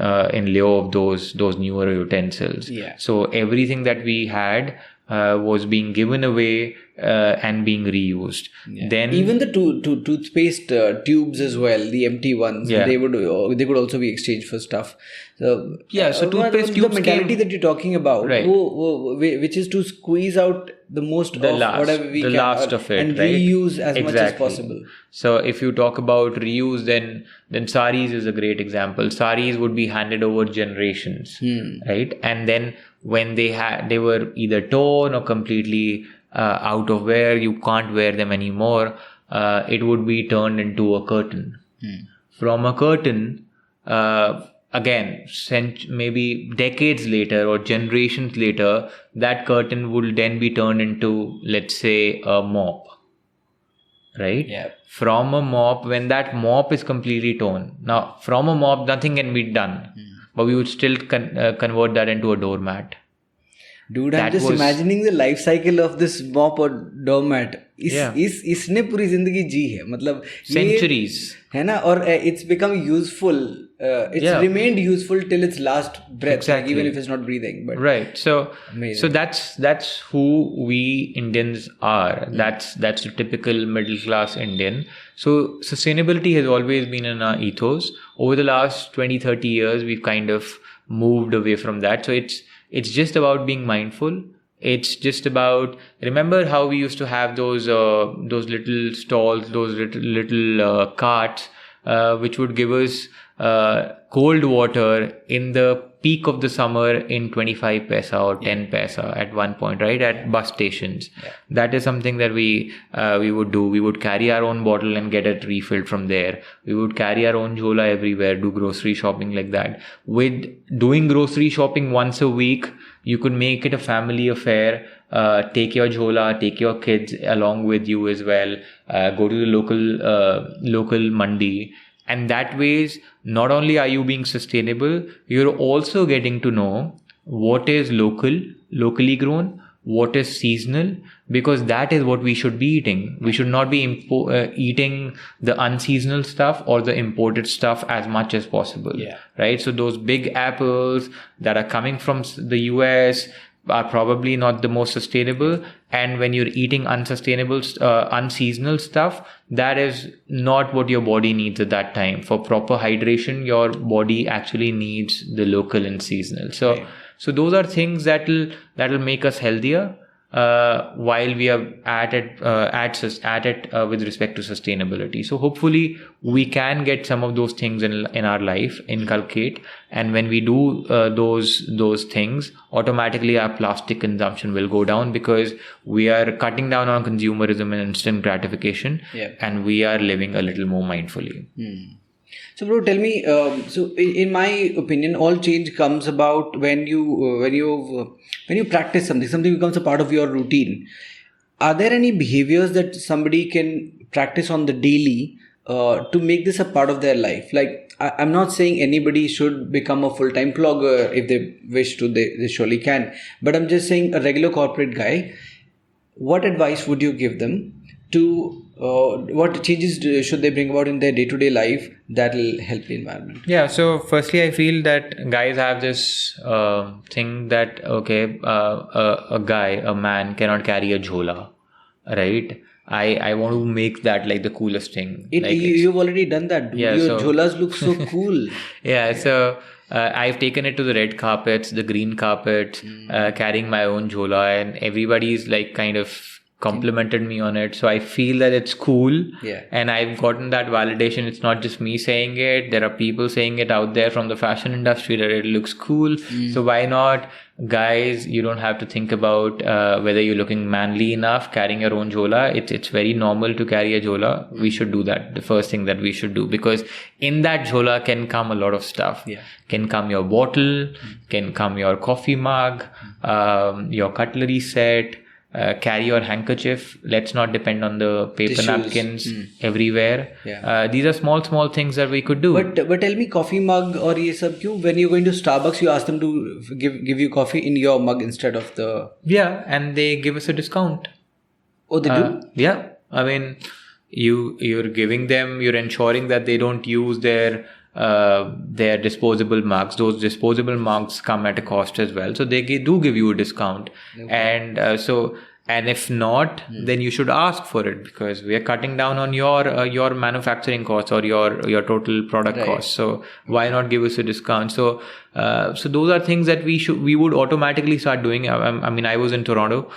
lieu of those newer utensils. So everything that we had was being given away and being reused. Then even the toothpaste tubes as well, the empty ones, they could also be exchanged for stuff. So toothpaste tubes, the mentality that you're talking about, right, which is to squeeze out the most of whatever we can, last of it, and right? reuse as much as possible. So if you talk about reuse, then saris is a great example. Saris would be handed over generations, right? And then when they were either torn or completely out of wear, you can't wear them anymore, it would be turned into a curtain. From a curtain, again, maybe decades later or generations later, that curtain would then be turned into, let's say, a mop, right? From a mop, when that mop is completely torn, now from a mop nothing can be done, but we would still convert that into a doormat. Dude, I'm just imagining the life cycle of this mop or doormat. इसने पूरी जिंदगी जी है, मतलब centuries है ना, और it's become useful. It's remained useful till its last breath, exactly. like, even if it's not breathing. But right, so that's who we Indians are. That's the typical middle class Indian. So sustainability has always been in our ethos. Over the last 20-30 years, we've kind of moved away from that. So it's just about being mindful. It's just about, remember how we used to have those little stalls, those little carts, which would give us cold water in the peak of the summer in 25 paisa or 10 paisa at one point, right? At bus stations. Yeah. That is something that we would do. We would carry our own bottle and get it refilled from there. We would carry our own jhola everywhere, do grocery shopping like that. With doing grocery shopping once a week, you could make it a family affair. Take your jhola, take your kids along with you as well. Go to the local mandi. And that ways, not only are you being sustainable, you're also getting to know what is locally grown, what is seasonal, because that is what we should be eating. We should not be eating the unseasonal stuff or the imported stuff as much as possible. Yeah. Right? So those big apples that are coming from the US are probably not the most sustainable, and when you're eating unseasonal stuff, that is not what your body needs at that time. For proper hydration, your body actually needs the local and seasonal. So those are things that'll make us healthier while we are at it with respect to sustainability. So hopefully we can get some of those things in our life, inculcate, and when we do those things, automatically our plastic consumption will go down, because we are cutting down on consumerism and instant gratification, and we are living a little more mindfully. So, bro, tell me. So, in my opinion, all change comes about when you practice something. Something becomes a part of your routine. Are there any behaviors that somebody can practice on the daily to make this a part of their life? Like, I'm not saying anybody should become a full-time blogger. If they wish to, they surely can. But I'm just saying, a regular corporate guy, what advice would you give them to what changes should they bring about in their day-to-day life that will help the environment? Yeah, so firstly, I feel that guys have this thing that, a man cannot carry a jhola, right? I want to make that like the coolest thing. You've already done that, dude. Your jholas look so cool. Yeah, so I've taken it to the red carpets, the green carpets, carrying my own jhola, and everybody's like kind of complimented me on it. So I feel that it's cool. Yeah. And I've gotten that validation. It's not just me saying it. There are people saying it out there from the fashion industry that it looks cool. So why not? Guys, you don't have to think about whether you're looking manly enough carrying your own jhola. It's very normal to carry a jhola. We should do that. The first thing that we should do, because in that jhola can come a lot of stuff. Yeah. Can come your bottle, can come your coffee mug, your cutlery set, carry your handkerchief. Let's not depend on the paper tissues, napkins everywhere. Yeah. These are small things that we could do. But tell me, coffee mug or ye sab kyun? When you go into Starbucks, you ask them to give you coffee in your mug instead of the... Yeah, and they give us a discount. Oh, they do? Yeah. I mean, you're giving them, you're ensuring that they don't use their disposable mugs. Those disposable mugs come at a cost as well, so they do give you a discount. Okay. And if not, then you should ask for it, because we are cutting down on your manufacturing costs or your total product costs. So why not give us a discount? So those are things that we would automatically start doing. I mean, I was in Toronto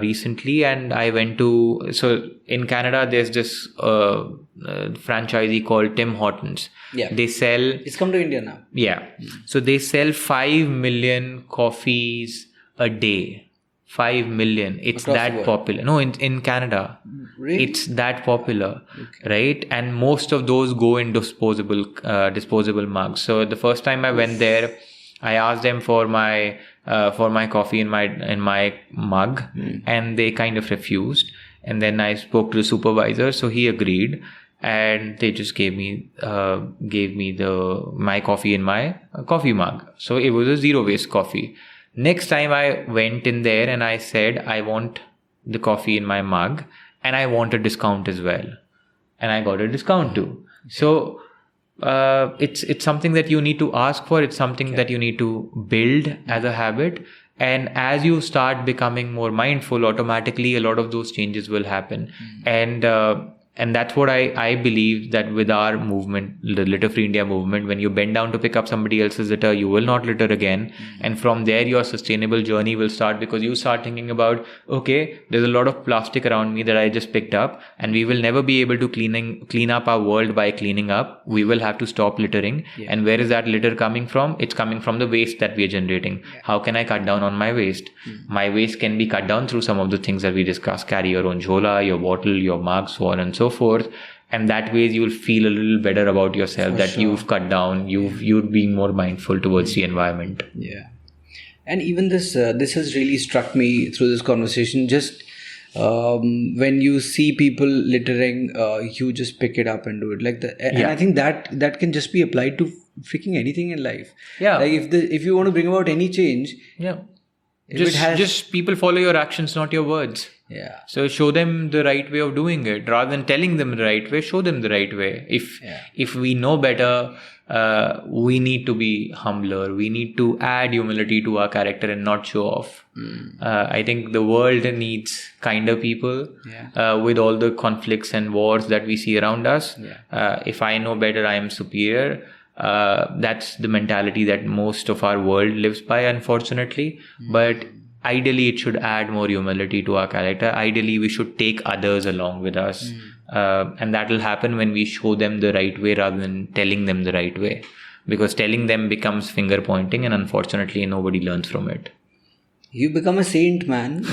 recently, and I went to, so in Canada there's this franchisee called Tim Hortons. Yeah. They sell... It's come to India now. Yeah. So they sell 5 million coffees a day. 5 million. It's across that popular. No, in Canada. Really? It's that popular. Okay. Right? And most of those go in disposable mugs. So the first time I went there, I asked them for my coffee in my mug, and they kind of refused. And then I spoke to the supervisor, so he agreed, and they just gave me my coffee in my coffee mug. So it was a zero waste coffee. Next time I went in there and I said, I want the coffee in my mug and I want a discount as well. And I got a discount too. So it's something that you need to ask for. It's something that you need to build as a habit. And as you start becoming more mindful, automatically a lot of those changes will happen. And that's what I believe, that with our movement, the Litter Free India movement, when you bend down to pick up somebody else's litter, you will not litter again. And from there, your sustainable journey will start, because you start thinking about, okay, there's a lot of plastic around me that I just picked up, and we will never be able to clean up our world by cleaning up. We will have to stop littering. And where is that litter coming from? It's coming from the waste that we are generating. How can I cut down on my waste? My waste can be cut down through some of the things that we discussed. Carry your own jhola, your bottle, your mug, so on and so forth. And that way you'll feel a little better about yourself, you've cut down, you've been more mindful towards the environment. Yeah. And even this has really struck me through this conversation. Just when you see people littering, you just pick it up and do it. And I think that can just be applied to freaking anything in life. Yeah. Like if you want to bring about any change. Yeah. Just people follow your actions, not your words. Yeah. So show them the right way of doing it. Rather than telling them the right way, show them the right way. If we know better, we need to be humbler. We need to add humility to our character and not show off. I think the world needs kinder people. With all the conflicts and wars that we see around us. If I know better, I am superior. That's the mentality that most of our world lives by, unfortunately. But ideally, it should add more humility to our character. Ideally, we should take others along with us. And that will happen when we show them the right way rather than telling them the right way. Because telling them becomes finger pointing, and unfortunately, nobody learns from it. You become a saint, man.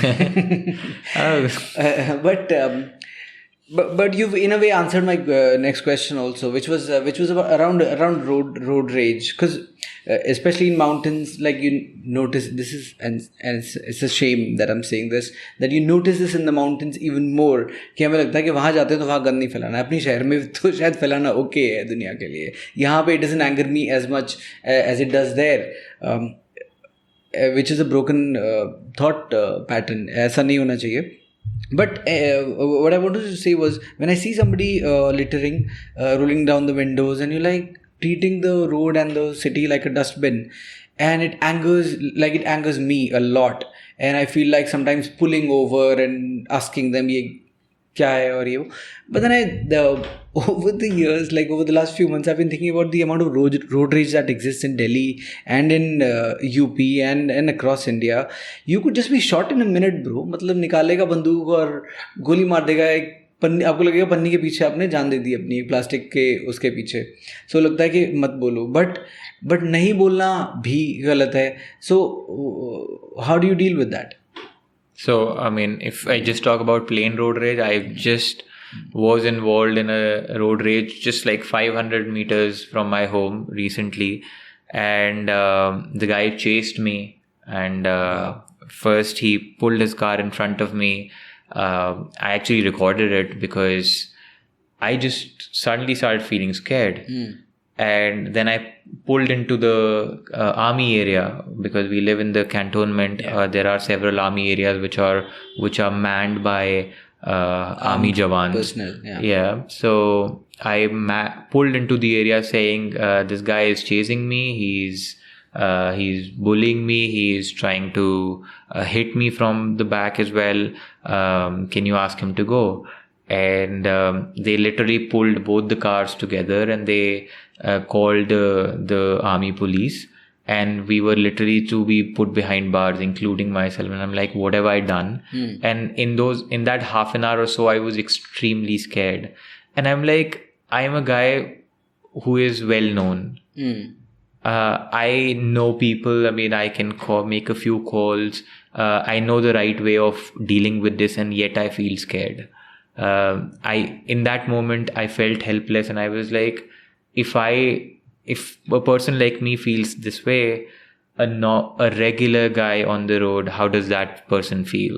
But you've in a way answered my next question also, which was about around road rage, because especially in mountains, like you notice this is and it's a shame that I'm saying this, that you notice this in the mountains even more. कि हमें लगता है कि वहाँ जाते हैं तो वहाँ गंद नहीं फैलाना है, अपनी शहर में तो शायद फैलाना ओके है दुनिया के लिए. यहाँ पे it doesn't anger me as much as it does there, which is a broken thought pattern. ऐसा नहीं होना चाहिए. But what I wanted to say was, when I see somebody littering, rolling down the windows, and you're like treating the road and the city like a dustbin, and it angers me a lot, and I feel like sometimes pulling over and asking them ye kya hai aur ye. But then over the years, like over the last few months, I've been thinking about the amount of road rage that exists in Delhi and in UP and across India. You could just be shot in a minute, bro. मतलब निकालेगा बंदूक और गोली मार देगा. एक पन्नी आपको लगेगा पन्नी के पीछे आपने जान दे दी अपनी, प्लास्टिक के उसके पीछे. सो लगता है कि मत बोलो, बट नहीं बोलना भी गलत है. So how do you deal with that? So, I mean, if I just talk about plain road rage, I just was involved in a road rage just like 500 meters from my home recently. And the guy chased me. And first he pulled his car in front of me. I actually recorded it because I just suddenly started feeling scared. And then I pulled into the army area, because we live in the cantonment. There are several army areas which are manned by army jawans. Personnel. So I pulled into the area saying, this guy is chasing me. He's bullying me. He's trying to hit me from the back as well. Can you ask him to go? And they literally pulled both the cars together, and they called the army police, and we were literally to be put behind bars, including myself. And I'm like, what have I done? And in that half an hour or so, I was extremely scared. And I'm like, I am a guy who is well known. I know people. I mean, I can make a few calls. I know the right way of dealing with this, and yet I feel scared. In that moment, I felt helpless, and I was like, if a person like me feels this way, a regular guy on the road, how does that person feel?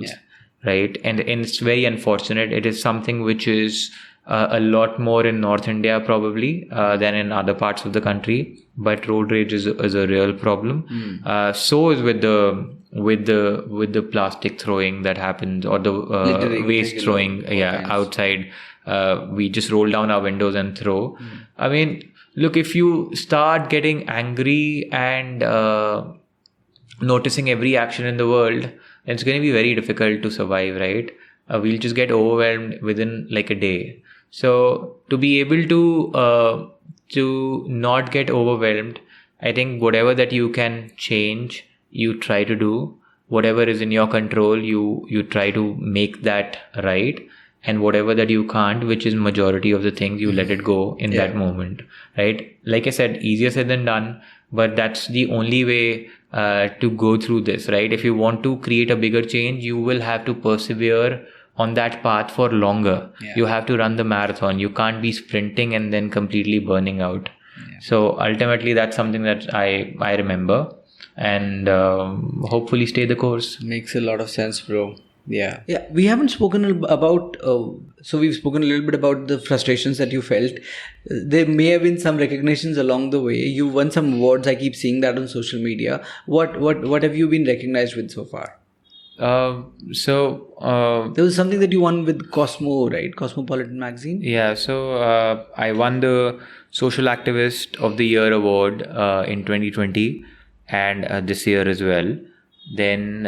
Right? And it's very unfortunate. It is something which is a lot more in North India probably than in other parts of the country. But road rage is a real problem. So is with the plastic throwing that happens, or the waste throwing outside. We just roll down our windows and throw. I mean, look, if you start getting angry and noticing every action in the world, it's going to be very difficult to survive, right? We'll just get overwhelmed within like a day. So to be able to not get overwhelmed, I think whatever that you can change, you try to do. Whatever is in your control, you try to make that right. And whatever that you can't, which is majority of the things, you let it go in that moment, right? Like I said, easier said than done, but that's the only way to go through this, right? If you want to create a bigger change, you will have to persevere on that path for longer. You have to run the marathon. You can't be sprinting and then completely burning out. So ultimately, that's something that I remember, and hopefully stay the course. Makes a lot of sense, bro. Yeah. We haven't spoken about, so we've spoken a little bit about the frustrations that you felt. There may have been some recognitions along the way. You won some awards. I keep seeing that on social media. What have you been recognized with so far? There was something that you won with Cosmo, right? Cosmopolitan magazine. Yeah. So I won the Social Activist of the Year award in 2020 and this year as well. Then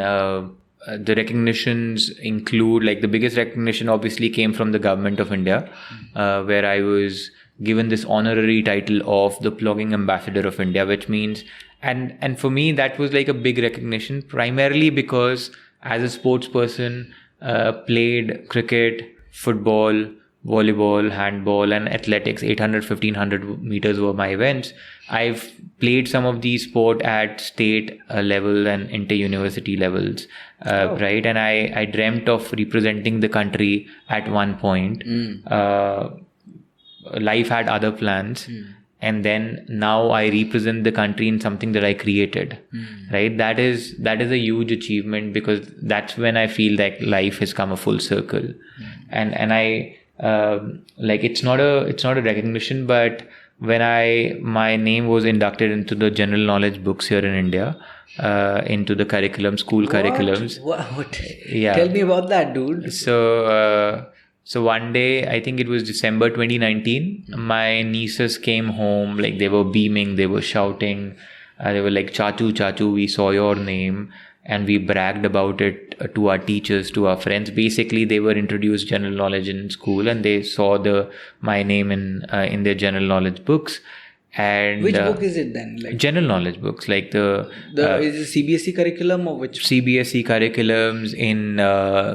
the recognitions include, like, the biggest recognition obviously came from the government of India, where I was given this honorary title of the Plogging Ambassador of India, which means, and for me that was like a big recognition, primarily because as a sports person, played cricket, football, volleyball, handball and athletics. 800, 1500 meters were my events. I've played some of these sport at state level and inter-university levels, right? And I dreamt of representing the country at one point. Life had other plans. And then now I represent the country in something that I created, right? That is a huge achievement, because that's when I feel that life has come a full circle. And I, like, it's not a recognition, but when my name was inducted into the general knowledge books here in India, into the school curriculums. What? Yeah. Tell me about that, dude. So one day, I think it was December 2019, my nieces came home, like they were beaming, they were shouting, they were like, Chachu, Chachu, we saw your name, and we bragged about it to our teachers, to our friends. Basically, they were introduced general knowledge in school, and they saw my name in their general knowledge books. And which book is it then? Like general knowledge books, like the is it CBSE curriculum or which? CBSE curriculums, in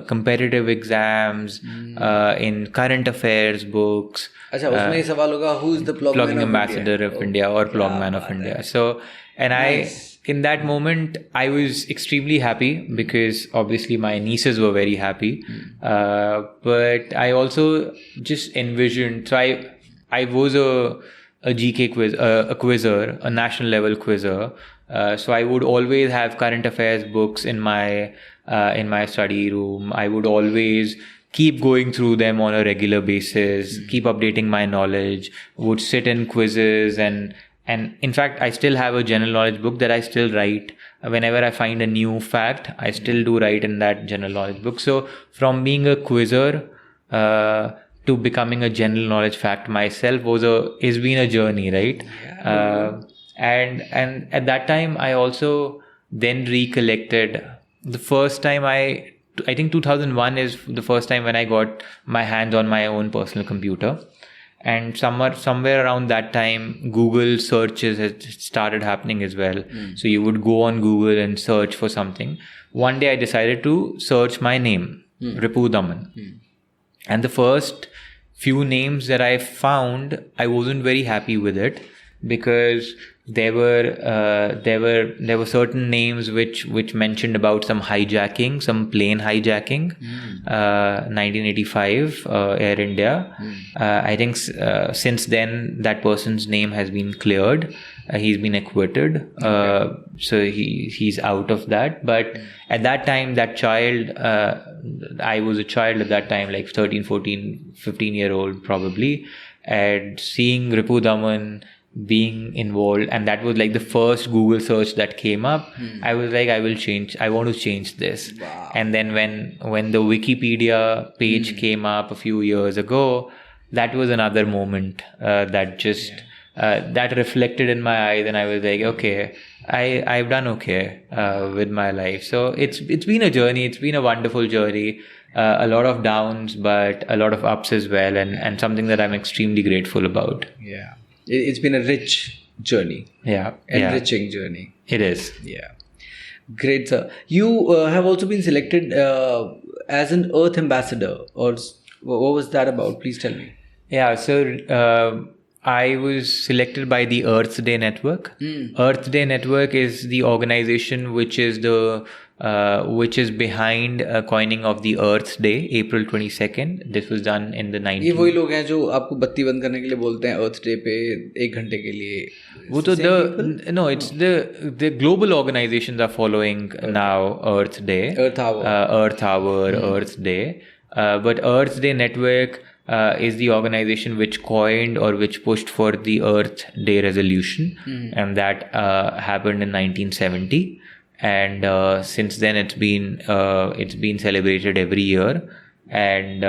competitive exams, in current affairs books. Achha, usme ye sawal hoga, who is the Plogging Ambassador of India or Plogman of India. So, and nice. In that moment, I was extremely happy, because obviously my nieces were very happy. But I also just envisioned, so I was a GK quiz, a quizzer, a national level quizzer. So I would always have current affairs books in my study room. I would always keep going through them on a regular basis, keep updating my knowledge, would sit in quizzes, and in fact, I still have a general knowledge book that I still write. Whenever I find a new fact, I still do write in that general knowledge book. So from being a quizzer, to becoming a general knowledge fact myself has been a journey, right? Yeah. And at that time, I also then recollected the first time I think 2001 is the first time when I got my hands on my own personal computer. And somewhere around that time, Google searches had started happening as well. So you would go on Google and search for something. One day I decided to search my name, RipuDaman. And the first few names that I found, I wasn't very happy with it. because there were certain names which mentioned about some hijacking, some plane hijacking, 1985, Air India. I think since then that person's name has been cleared. He's been acquitted, so he's out of that. But at that time, that child, I was a child at that time, like 13, 14, 15-year-old probably, and seeing RipuDaman being involved, and that was like the first Google search that came up. I was like, I want to change this. Wow. And then when the Wikipedia page came up a few years ago, that was another moment that just that reflected in my eyes, and I was like, okay, I've done okay with my life. So it's been a journey. It's been a wonderful journey. A lot of downs, but a lot of ups as well, and something that I'm extremely grateful about. Yeah. It's been a rich journey. Yeah. Enriching journey. It is. Yeah. Great, sir. You have also been selected as an Earth Ambassador, or what was that about? Please tell me. Yeah. So I was selected by the Earth Day Network. Earth Day Network is the organization which is behind coining of the Earth Day, April 22nd. This was done in the 19th. ये वही लोग हैं जो आपको बत्ती बंद करने के लिए बोलते हैं Earth Day पे 1 घंटे के लिए. वो तो it's the global organizations are following now Earth Day, Earth Hour, Earth Day, but Earth Day Network is the organization which coined or which pushed for the Earth Day resolution, and that happened in 1970. And since then it's been celebrated every year, and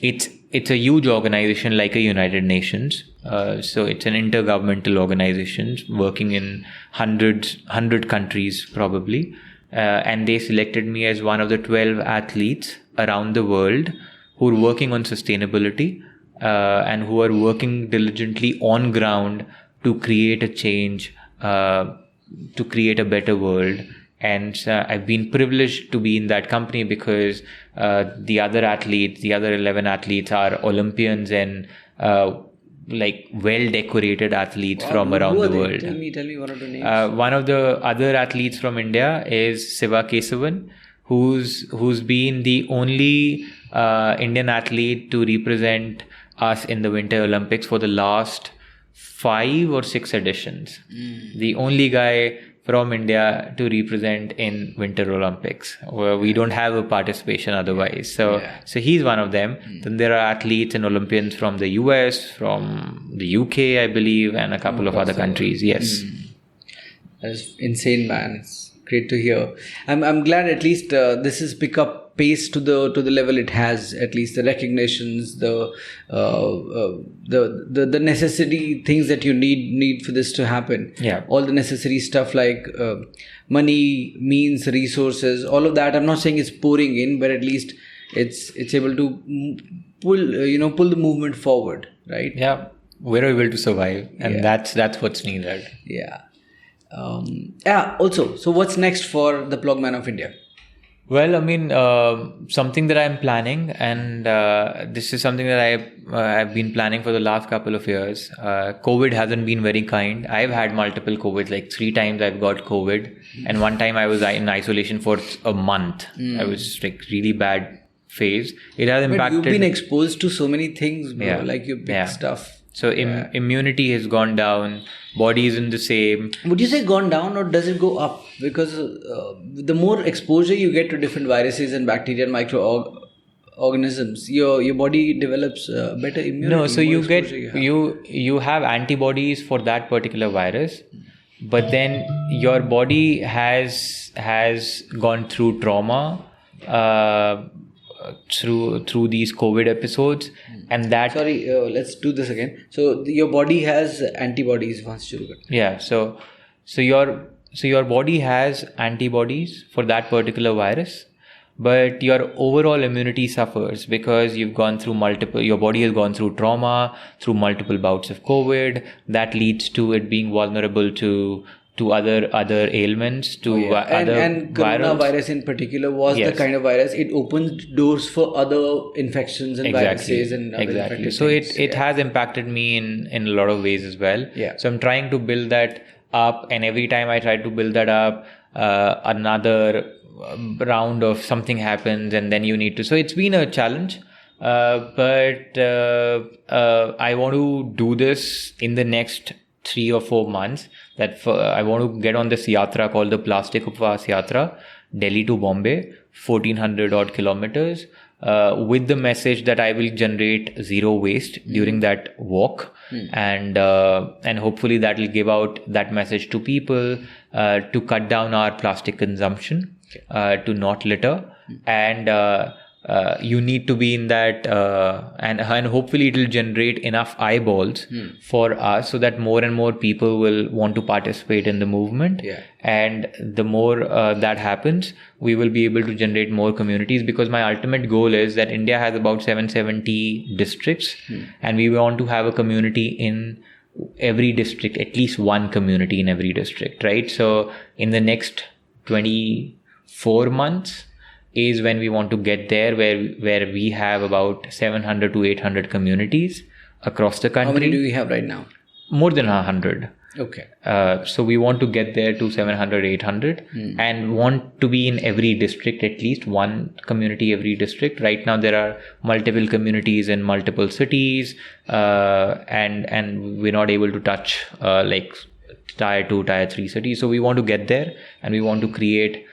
it's a huge organization like a United Nations. So it's an intergovernmental organization working in 100 countries probably, and they selected me as one of the 12 athletes around the world who are working on sustainability and who are working diligently on ground to create a change, to create a better world. And I've been privileged to be in that company because the other 11 athletes are Olympians and like well-decorated athletes from around the world. Tell me one of the names. One of the other athletes from India is Siva Kesavan, who's been the only Indian athlete to represent us in the Winter Olympics for the last 5 or 6 editions. The only guy from India to represent in Winter Olympics, where we don't have a participation otherwise. So he's one of them. Then there are athletes and Olympians from the US, from the UK, I believe, and a couple of other countries. Yes. That is insane, man. It's great to hear. I'm glad at least this has picked up pace to the level it has. At least the recognitions, the necessary things that you need for this to happen. Yeah. All the necessary stuff like money, means, resources, all of that. I'm not saying it's pouring in, but at least it's able to pull the movement forward, right? Yeah. We're able to survive, and that's what's needed. Yeah. Also, so what's next for the Plogman of India? Well, I mean, something that I'm planning, and this is something that I've been planning for the last couple of years. COVID hasn't been very kind. I've had multiple COVID, like 3 times I've got COVID, and one time I was in isolation for a month. I was like really bad phase. It has impacted. But you've been exposed to so many things, bro. Like you pick stuff. So immunity has gone down. Body isn't the same. Would you say gone down, or does it go up? Because the more exposure you get to different viruses and bacteria and microorganisms, your body develops better immunity. No, so you have antibodies for that particular virus, but then your body has gone through trauma through these COVID episodes, and that. Sorry, let's do this again. So your body has antibodies once you. Yeah. So your body has antibodies for that particular virus, but your overall immunity suffers because you've gone through your body has gone through trauma, through multiple bouts of COVID. That leads to it being vulnerable to to other ailments, to other and coronavirus in particular was the kind of virus, it opens doors for other infections and viruses and other infected so things. it has impacted me in a lot of ways as well. Yeah. So I'm trying to build that up, and every time I try to build that up, another round of something happens, and then you need to. So it's been a challenge, but I want to do this in the next 3 or 4 months. I want to get on this yatra called the Plastic Upvas Yatra, Delhi to Bombay, 1400 odd kilometers, with the message that I will generate zero waste during that walk, and hopefully that will give out that message to people to cut down our plastic consumption, to not litter, and you need to be in that, and hopefully it will generate enough eyeballs for us so that more and more people will want to participate in the movement. And the more that happens, we will be able to generate more communities, because my ultimate goal is that India has about 770 districts, and we want to have a community in every district, at least one community in every district, right? So in the next 24 months is when we want to get there, where we have about 700 to 800 communities across the country. How many do we have right now? More than 100. Okay. So we want to get there to 700, 800 and want to be in every district, at least one community every district. Right now there are multiple communities in multiple cities, and we're not able to touch like tier 2, tier 3 cities. So we want to get there, and we want to create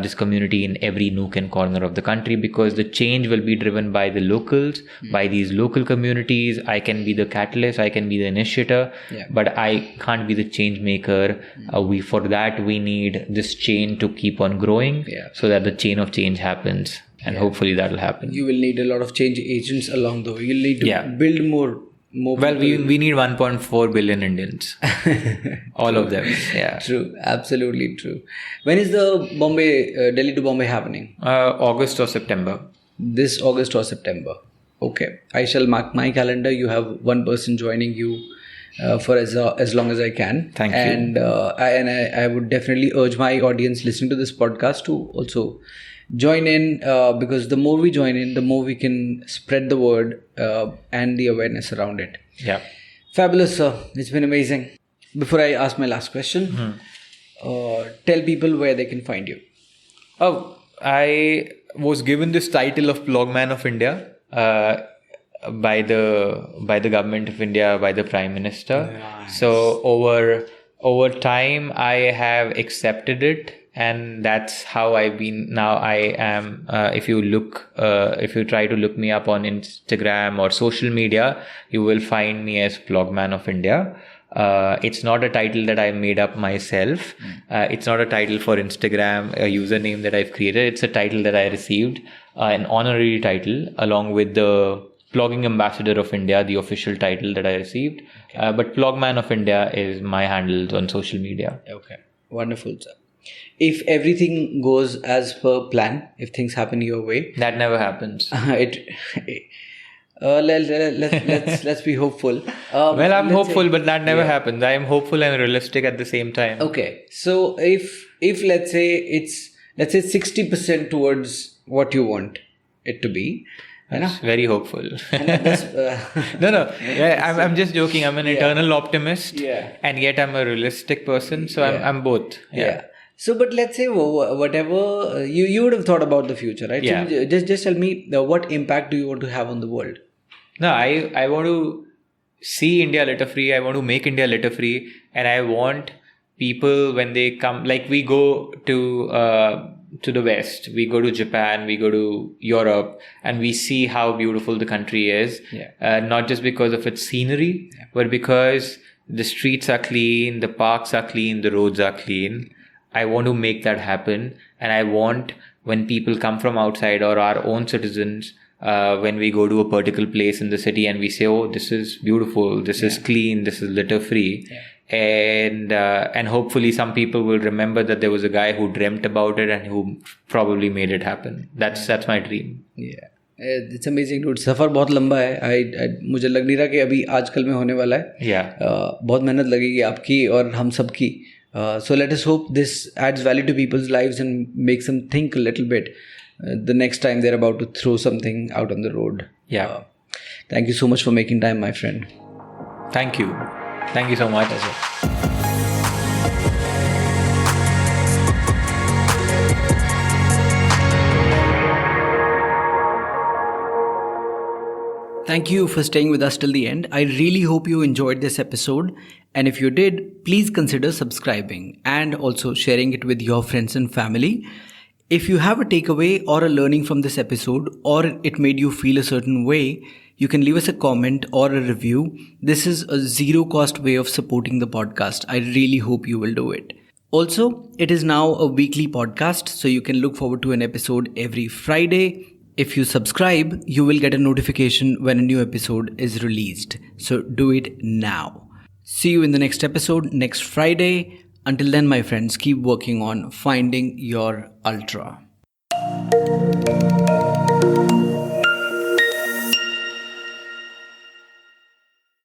this community in every nook and corner of the country, because the change will be driven by the locals, by these local communities. I can be the catalyst, I can be the initiator, but I can't be the change maker. For that we need this chain to keep on growing, so that the chain of change happens, and hopefully that will happen. You will need a lot of change agents along the way. You'll need to build more. Well, we need 1.4 billion Indians. All of them. Yeah. True. Absolutely true. When is the Delhi to Bombay happening? August or September. This August or September. Okay. I shall mark my calendar. You have one person joining you for as long as I can. Thank you. And I would definitely urge my audience listening to this podcast to also join in, because the more we join in, the more we can spread the word and the awareness around it. Yeah. Fabulous, sir. It's been amazing. Before I ask my last question, tell people where they can find you. Oh, I was given this title of Plogman of India by the government of India, by the Prime Minister. Nice. So over time, I have accepted it. And that's how I've been. Now I am, if you try to look me up on Instagram or social media, you will find me as Plogman of India. It's not a title that I made up myself. It's not a title for Instagram, a username that I've created. It's a title that I received, an honorary title, along with the Plogging Ambassador of India, the official title that I received. But Plogman of India is my handle on social media. Okay. Wonderful, sir. If everything goes as per plan, if things happen your way, that never happens. Let's be hopeful. Well, I'm hopeful, but that never happens. I am hopeful and realistic at the same time. Okay, so if let's say 60% towards what you want it to be. That's very hopeful. No. Yeah, I'm just joking. I'm an eternal optimist, and yet I'm a realistic person. So I'm both. Yeah. So, but let's say whatever you would have thought about the future, right? Yeah. So just tell me what impact do you want to have on the world? No, I want to see India litter free. I want to make India litter free, and I want people, when they come, like we go to the West, we go to Japan, we go to Europe, and we see how beautiful the country is. Not just because of its scenery, but because the streets are clean, the parks are clean, the roads are clean. I want to make that happen, and I want, when people come from outside or our own citizens, when we go to a particular place in the city and we say, oh, this is beautiful, this is clean, this is litter free. And hopefully some people will remember that there was a guy who dreamt about it and who probably made it happen. That's my dream. Yeah. It's amazing, dude. सफर बहुत लंबा है. मुझे लग नहीं रहा कि अभी आजकल में होने वाला है. Yeah. बहुत मेहनत लगेगी आपकी और हम सब की. So let us hope this adds value to people's lives and makes them think a little bit the next time they're about to throw something out on the road. Yeah. Thank you so much for making time, my friend. Thank you. Thank you so much. Thank you for staying with us till the end. I really hope you enjoyed this episode. And if you did, please consider subscribing and also sharing it with your friends and family. If you have a takeaway or a learning from this episode, or it made you feel a certain way, you can leave us a comment or a review. This is a zero cost way of supporting the podcast. I really hope you will do it. Also, it is now a weekly podcast, so you can look forward to an episode every Friday. If you subscribe, you will get a notification when a new episode is released. So do it now. See you in the next episode next Friday. Until then, my friends, keep working on finding your ultra.